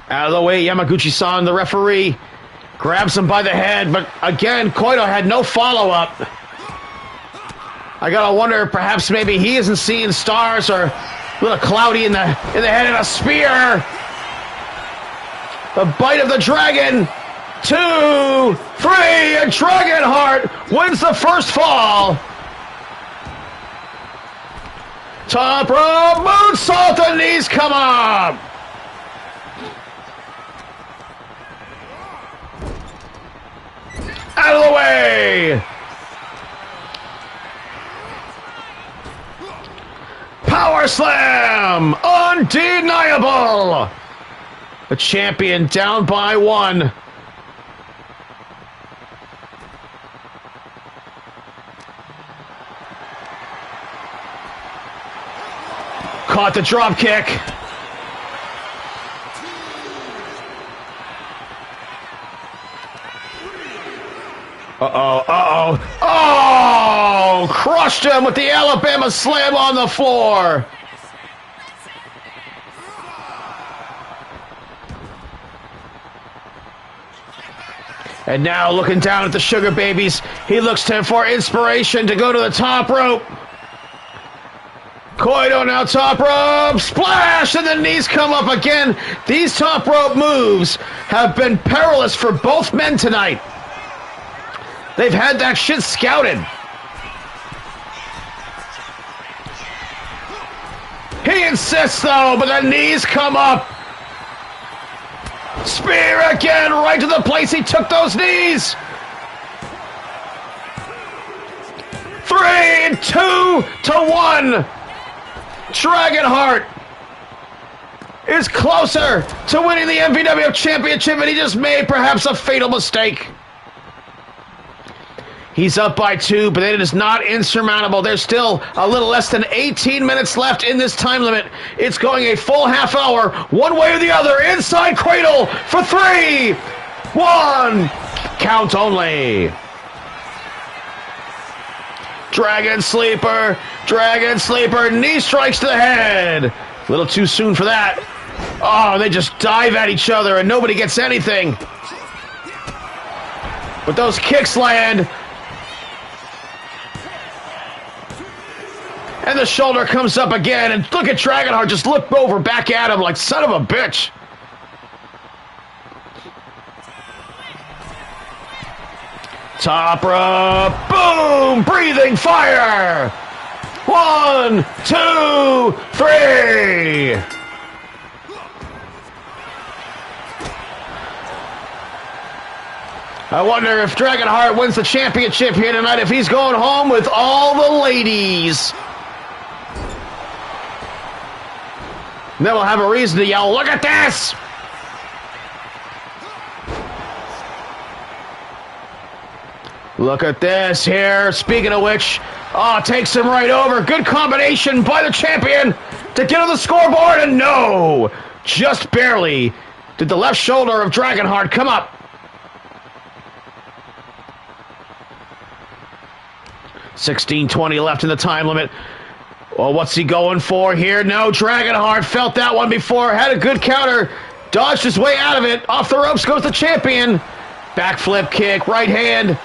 S2: Out of the way, Yamaguchi-san, the referee, grabs him by the head, but again, Koito had no follow-up. I gotta wonder, perhaps maybe he isn't seeing stars or a little cloudy in the head, and a spear. The bite of the dragon. 2, 3, and Dragonheart wins the first fall. Top rope, moonsault, the knees come up. Out of the way! Power slam! Undeniable! The champion down by 1. Caught the drop kick. Oh, crushed him with the Alabama slam on the floor. And now looking down at the Sugar Babies, he looks to him for inspiration to go to the top rope. Koito now top rope, splash, and the knees come up again. These top rope moves have been perilous for both men tonight. They've had that shit scouted. He insists though, but the knees come up. Spear again, right to the place he took those knees. 3, 2 to 1. Dragonheart is closer to winning the MVWF Championship, and he just made perhaps a fatal mistake. He's up by 2, but it is not insurmountable. There's still a little less than 18 minutes left in this time limit. It's going a full half hour, one way or the other. Inside cradle for 3, 1, count only. Dragon Sleeper, knee strikes to the head. A little too soon for that. Oh, they just dive at each other and nobody gets anything. But those kicks land. And the shoulder comes up again. And look at Dragonheart just look over back at him like son of a bitch. Top rope. Boom! Breathing fire. 1, 2, 3. I wonder if Dragonheart wins the championship here tonight, if he's going home with all the ladies. And then we'll have a reason to yell, look at this! Look at this here. Speaking of which, takes him right over. Good combination by the champion to get on the scoreboard, and no! Just barely did the left shoulder of Dragonheart come up. 16:20 left in the time limit. Well, what's he going for here? No, Dragonheart felt that one before, had a good counter, dodged his way out of it. Off the ropes goes the champion. Backflip kick, right hand.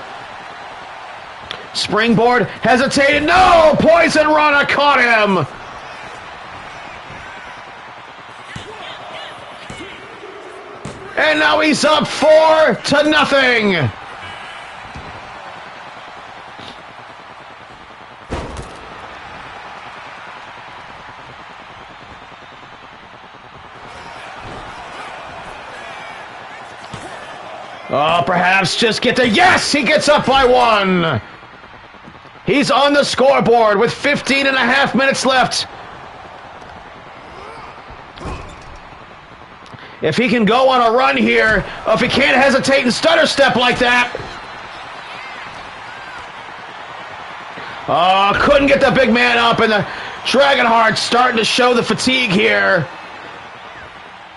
S2: Springboard, hesitated, no! Poison Rana caught him! And now he's up 4-0. Oh, perhaps just get the... Yes! He gets up by 1! He's on the scoreboard with 15 and a half minutes left. If he can go on a run here, if he can't hesitate and stutter step like that. Oh, couldn't get the big man up, and the Dragonheart starting to show the fatigue here.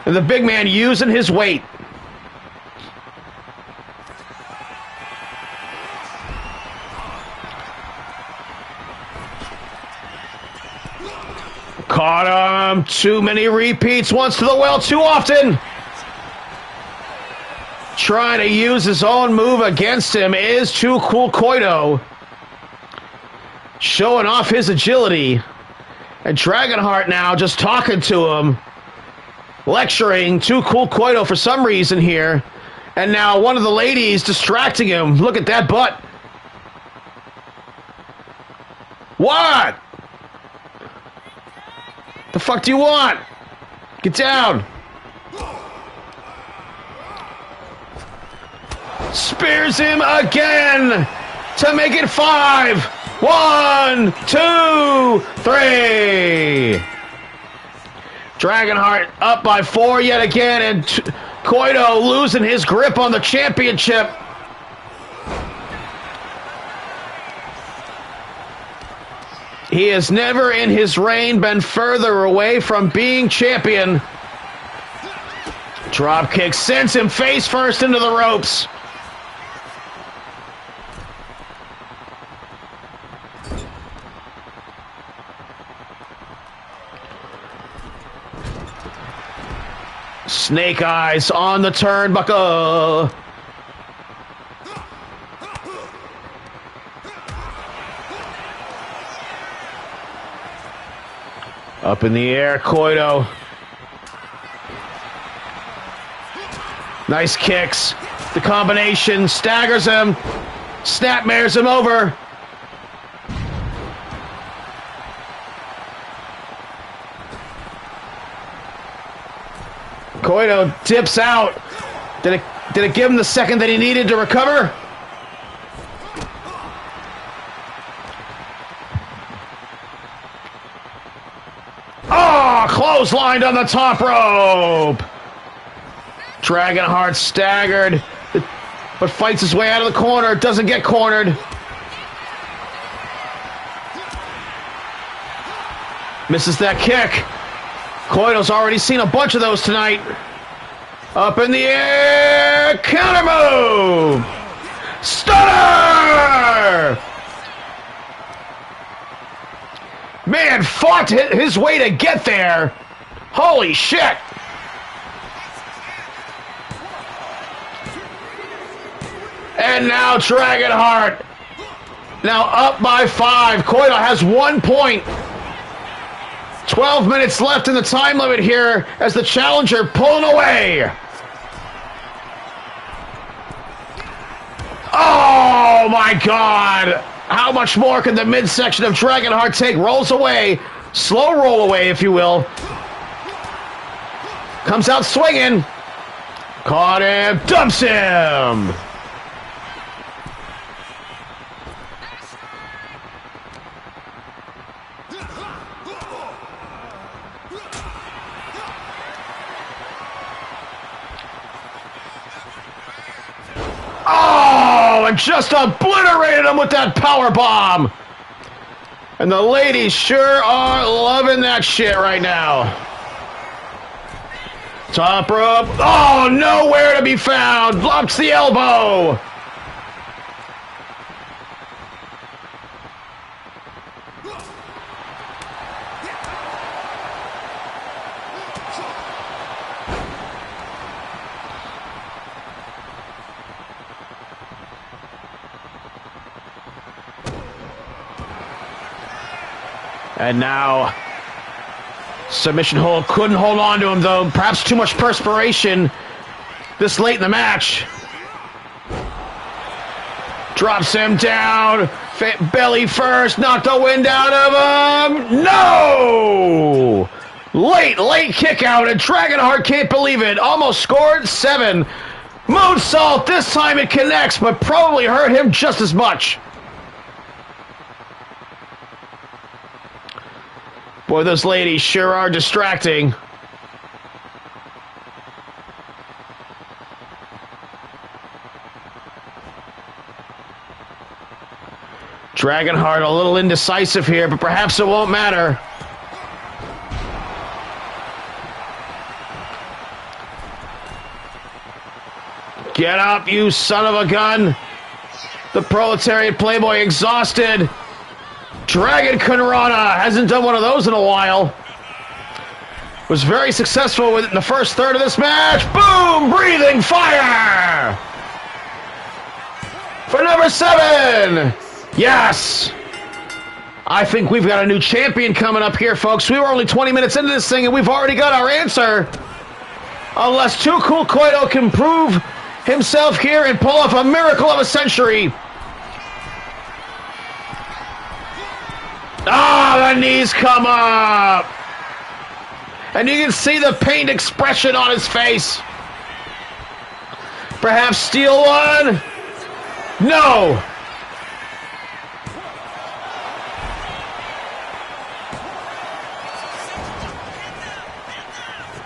S2: And the big man using his weight. Caught him. Too many repeats. Once to the well too often. Trying to use his own move against him is Too Cool Koito. Showing off his agility. And Dragonheart now just talking to him. Lecturing Too Cool Koito for some reason here. And now one of the ladies distracting him. Look at that butt. What? The fuck do you want? Get down. Spears him again to make it 5. 1, 2, 3. Dragonheart up by 4 yet again, and Koito losing his grip on the championship. He has never in his reign been further away from being champion. Drop kick sends him face first into the ropes. Snake eyes on the turnbuckle. Up in the air, Koito. Nice kicks. The combination staggers him. Snapmares him over. Koito dips out. Did it give him the second that he needed to recover? Oh, clotheslined on the top rope. Dragonheart staggered, but fights his way out of the corner. Doesn't get cornered. Misses that kick. Koito's already seen a bunch of those tonight. Up in the air, counter move. Stunner! Man fought his way to get there. Holy shit. And now Dragonheart. Now up by 5. Koito has 1 point. 12 minutes left in the time limit here as the challenger pulling away. Oh my God. How much more can the midsection of Dragonheart take? Rolls away. Slow roll away, if you will. Comes out swinging. Caught him. Dumps him. Oh, and just obliterated him with that power bomb. And the ladies sure are loving that shit right now. Top rope. Oh, nowhere to be found. Blocks the elbow. And now, submission hold. Couldn't hold on to him, though. Perhaps too much perspiration this late in the match. Drops him down. Belly first. Knocked the wind out of him. No! Late kick out, and Dragonheart can't believe it. Almost scored 7. Moonsault. This time it connects, but probably hurt him just as much. Boy, those ladies sure are distracting. Dragonheart a little indecisive here, but perhaps it won't matter. Get up, you son of a gun. The proletariat playboy exhausted. Dragon Kunrana hasn't done one of those in a while. Was very successful with it in the first third of this match. Boom! Breathing fire! For number 7! Yes! I think we've got a new champion coming up here, folks. We were only 20 minutes into this thing, and we've already got our answer. Unless Too Cool Koito can prove himself here and pull off a miracle of a century. Ah, the knees come up. And you can see the pained expression on his face. Perhaps steal one? No.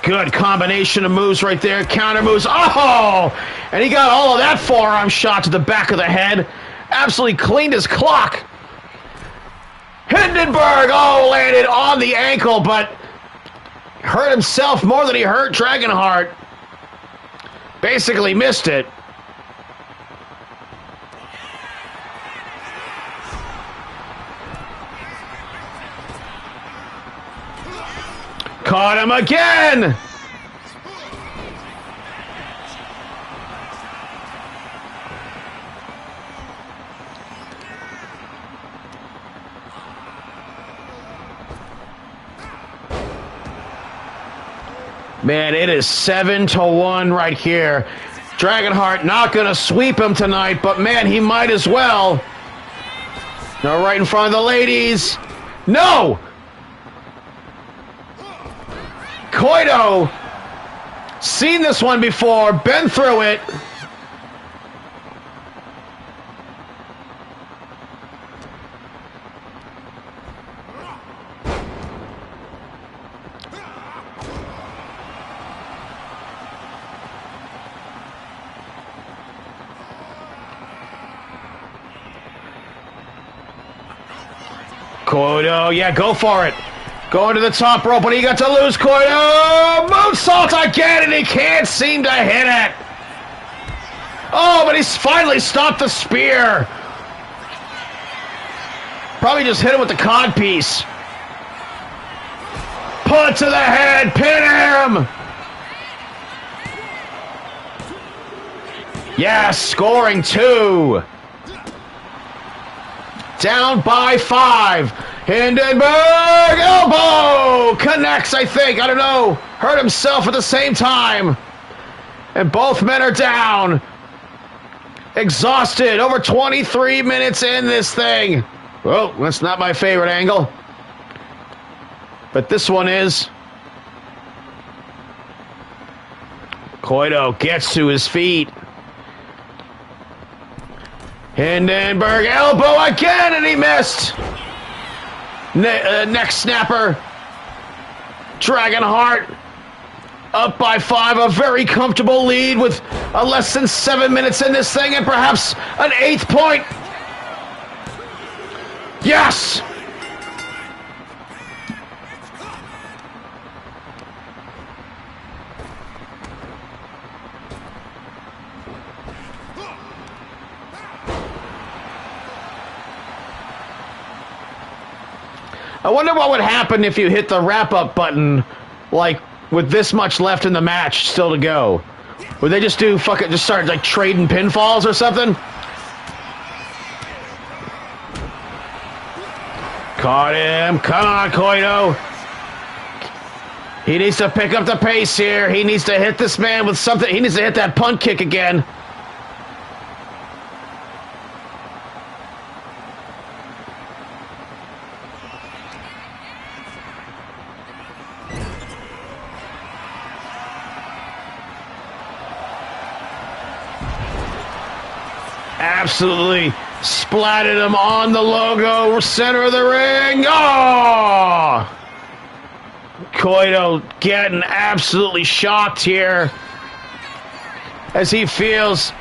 S2: Good combination of moves right there. Counter moves. Oh! And he got all of that forearm shot to the back of the head. Absolutely cleaned his clock. Hindenburg, landed on the ankle, but hurt himself more than he hurt Dragonheart. Basically missed it. Caught him again! Man, it is 7-1 right here. Dragonheart not going to sweep him tonight, but man, he might as well. Now right in front of the ladies. No! Koito, seen this one before, been through it. Koito, yeah, go for it. Going to the top rope, but he got to lose. Koito, moonsault again, and he can't seem to hit it. Oh, but he's finally stopped the spear. Probably just hit him with the codpiece. Put to the head, pin him. Yes, scoring 2. Down by 5. Hindenburg elbow connects, I think. I don't know. Hurt himself at the same time. And both men are down. Exhausted. Over 23 minutes in this thing. Well, that's not my favorite angle. But this one is. Koito gets to his feet. Hindenburg elbow again, and he missed. Neck snapper. Dragonheart up by 5. A very comfortable lead with less than 7 minutes in this thing, and perhaps an 8th point. Yes! I wonder what would happen if you hit the wrap-up button, like, with this much left in the match still to go. Would they just do just start, like, trading pinfalls or something? Caught him. Come on, Koito. He needs to pick up the pace here. He needs to hit this man with something. He needs to hit that punt kick again. Absolutely splatted him on the logo, center of the ring. Oh! Koito getting absolutely shocked here as he feels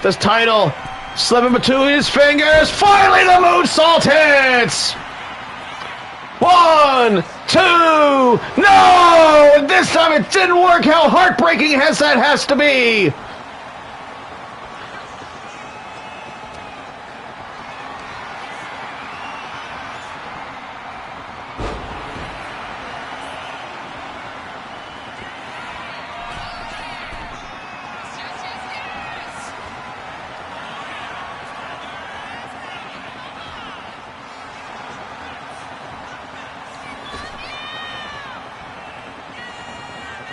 S2: this title slipping between his fingers. Finally, the moonsault hits! 1, 2, no! This time it didn't work. How heartbreaking that has to be.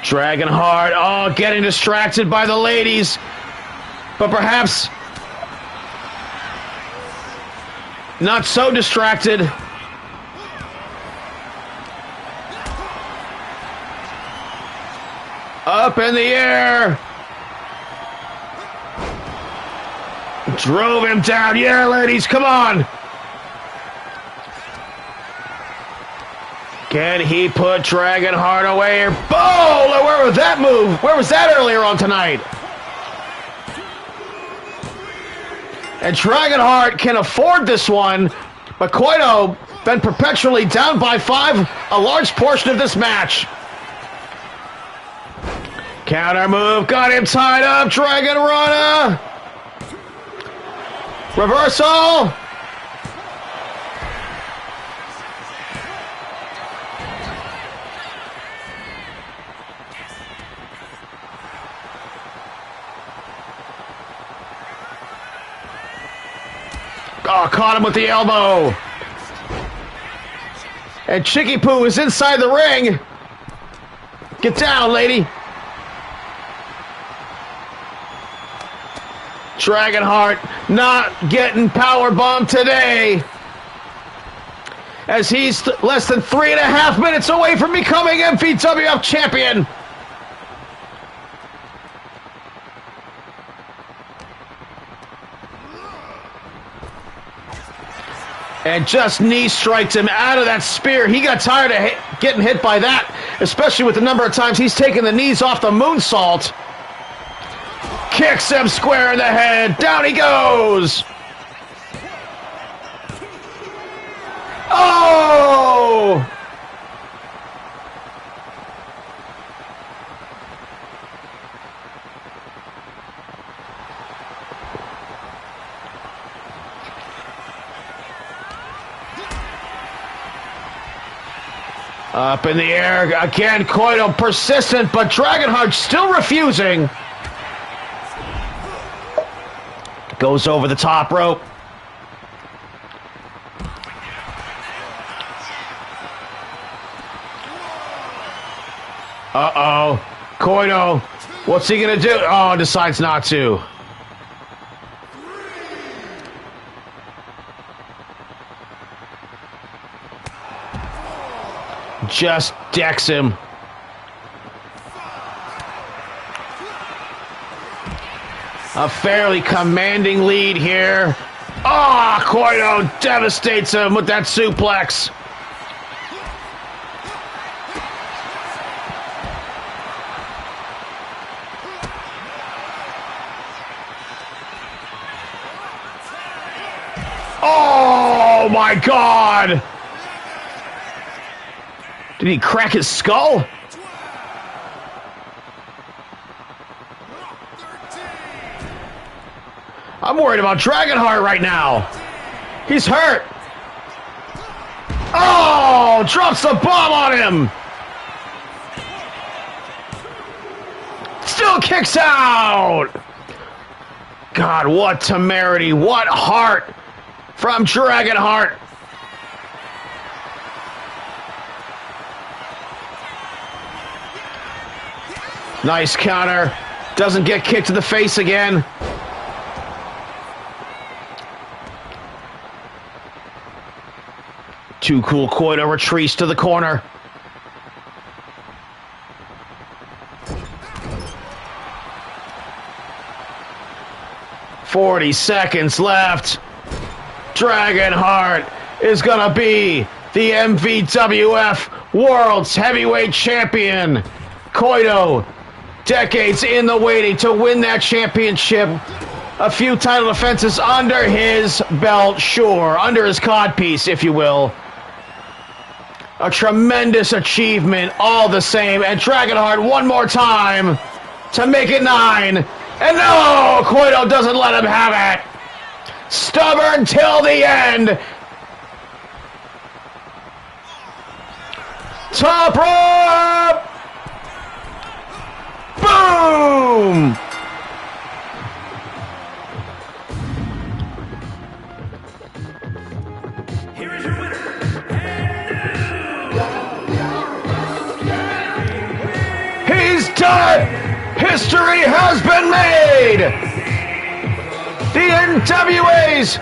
S2: Dragonheart, oh, getting distracted by the ladies, but perhaps not so distracted. Up in the air. Drove him down. Yeah, ladies, come on. Can he put Dragonheart away? Oh, where was that move? Where was that earlier on tonight? And Dragonheart can afford this one, but Koito been perpetually down by 5 a large portion of this match. Counter move, got him tied up. Dragon Rana. Reversal. Oh, caught him with the elbow. And Chicky Poo is inside the ring. Get down, lady. Dragonheart not getting powerbombed today, as he's less than 3.5 minutes away from becoming MVWF champion. And just knee strikes him out of that spear. He got tired of getting hit by that, especially with the number of times he's taken the knees off the moonsault. Kicks him square in the head. Down he goes. Oh! Up in the air again, Koito persistent, but Dragonheart still refusing. Goes over the top rope. Uh-oh. Koido. What's he going to do? Oh, decides not to. Just decks him. A fairly commanding lead here. Ah, oh, Koido devastates him with that suplex. Oh my God! Did he crack his skull? I'm worried about Dragonheart right now. He's hurt. Oh, drops the bomb on him. Still kicks out. God, what temerity, what heart from Dragonheart. Nice counter. Doesn't get kicked to the face again. Too Cool Koido retreats to the corner. "40 seconds left. Dragonheart is gonna be the MVWF World's Heavyweight Champion. Koido, decades in the waiting to win that championship. A few title defenses under his belt, sure, under his codpiece, if you will. A tremendous achievement, all the same. And Dragonheart one more time to make it 9. And no, Koido doesn't let him have it. Stubborn till the end. Top rope. Boom.
S5: Here is your winner.
S2: He's done it! History has been made! The NWA's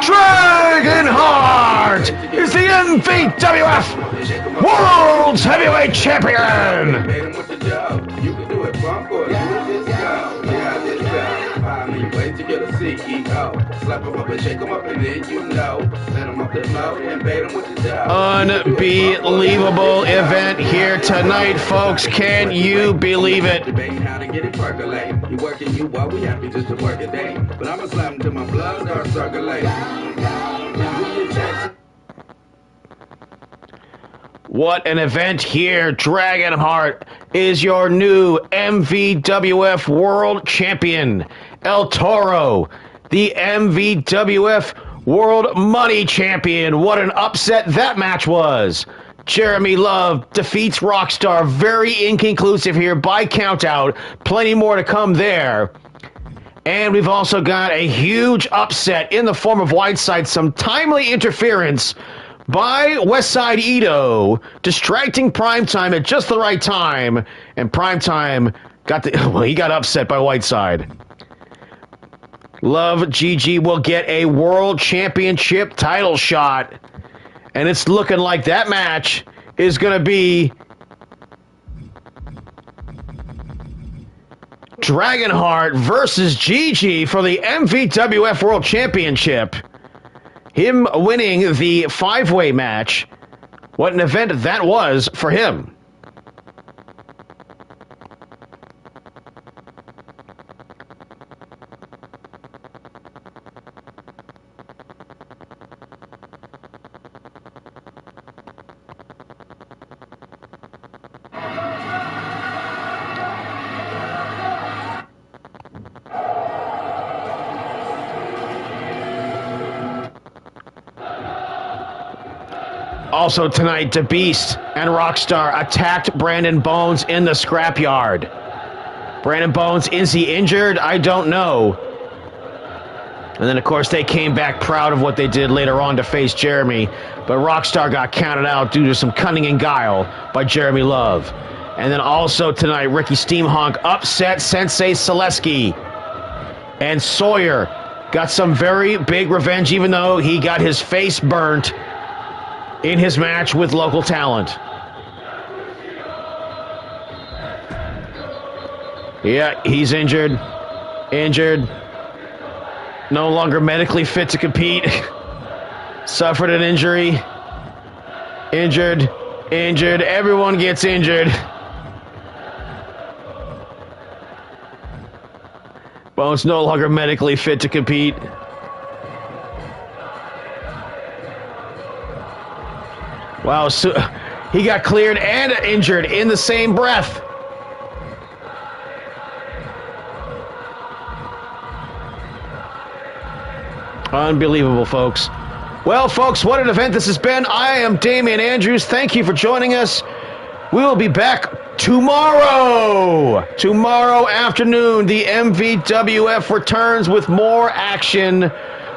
S2: Dragonheart is the MVWF World's Heavyweight Champion!
S6: You can do it, bump or you just go. Yeah, this go. I mean, wait to get a CEO. Slap him up and shake him up and then you know. Let him up the low and bait him with the dough.
S2: Unbelievable event here tonight, folks. Can you believe it?
S6: Debating how to get it percolating. You working you while we happy just to work a day. But I'ma slap him till my blood starts circulating.
S2: What an event here. Dragonheart is your new MVWF World Champion. El Toro, the MVWF World Money Champion. What an upset that match was. Jeremy Love defeats Rockstar. Very inconclusive here by countout. Plenty more to come there. And we've also got a huge upset in the form of Whiteside. Some timely interference by Westside Ito, distracting Primetime at just the right time, and Primetime he got upset by Whiteside. Love GG will get a World Championship title shot, and it's looking like that match is going to be Dragonheart versus GG for the MVWF World Championship. Him winning the 5-way match. What an event that was for him. Also tonight, The Beast and Rockstar attacked Brandon Bones in the scrapyard. Brandon Bones, is he injured? I don't know. And then, of course, they came back proud of what they did later on to face Jeremy. But Rockstar got counted out due to some cunning and guile by Jeremy Love. And then also tonight, Ricky Steamhonk upset Sensei Selesky. And Sawyer got some very big revenge, even though he got his face burnt in his match with local talent. Yeah, he's injured. Injured. No longer medically fit to compete. Suffered an injury. Injured. Injured. Everyone gets injured. Bones no longer medically fit to compete. Wow, so he got cleared and injured in the same breath. Unbelievable, folks. Well, folks, what an event this has been. I am Damian Andrews. Thank you for joining us. We will be back tomorrow. Tomorrow afternoon, the MVWF returns with more action.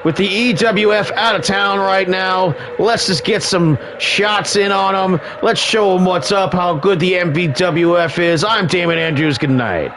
S2: With the EWF out of town right now, let's just get some shots in on them. Let's show them what's up, how good the MVWF is. I'm Damian Andrews. Good night.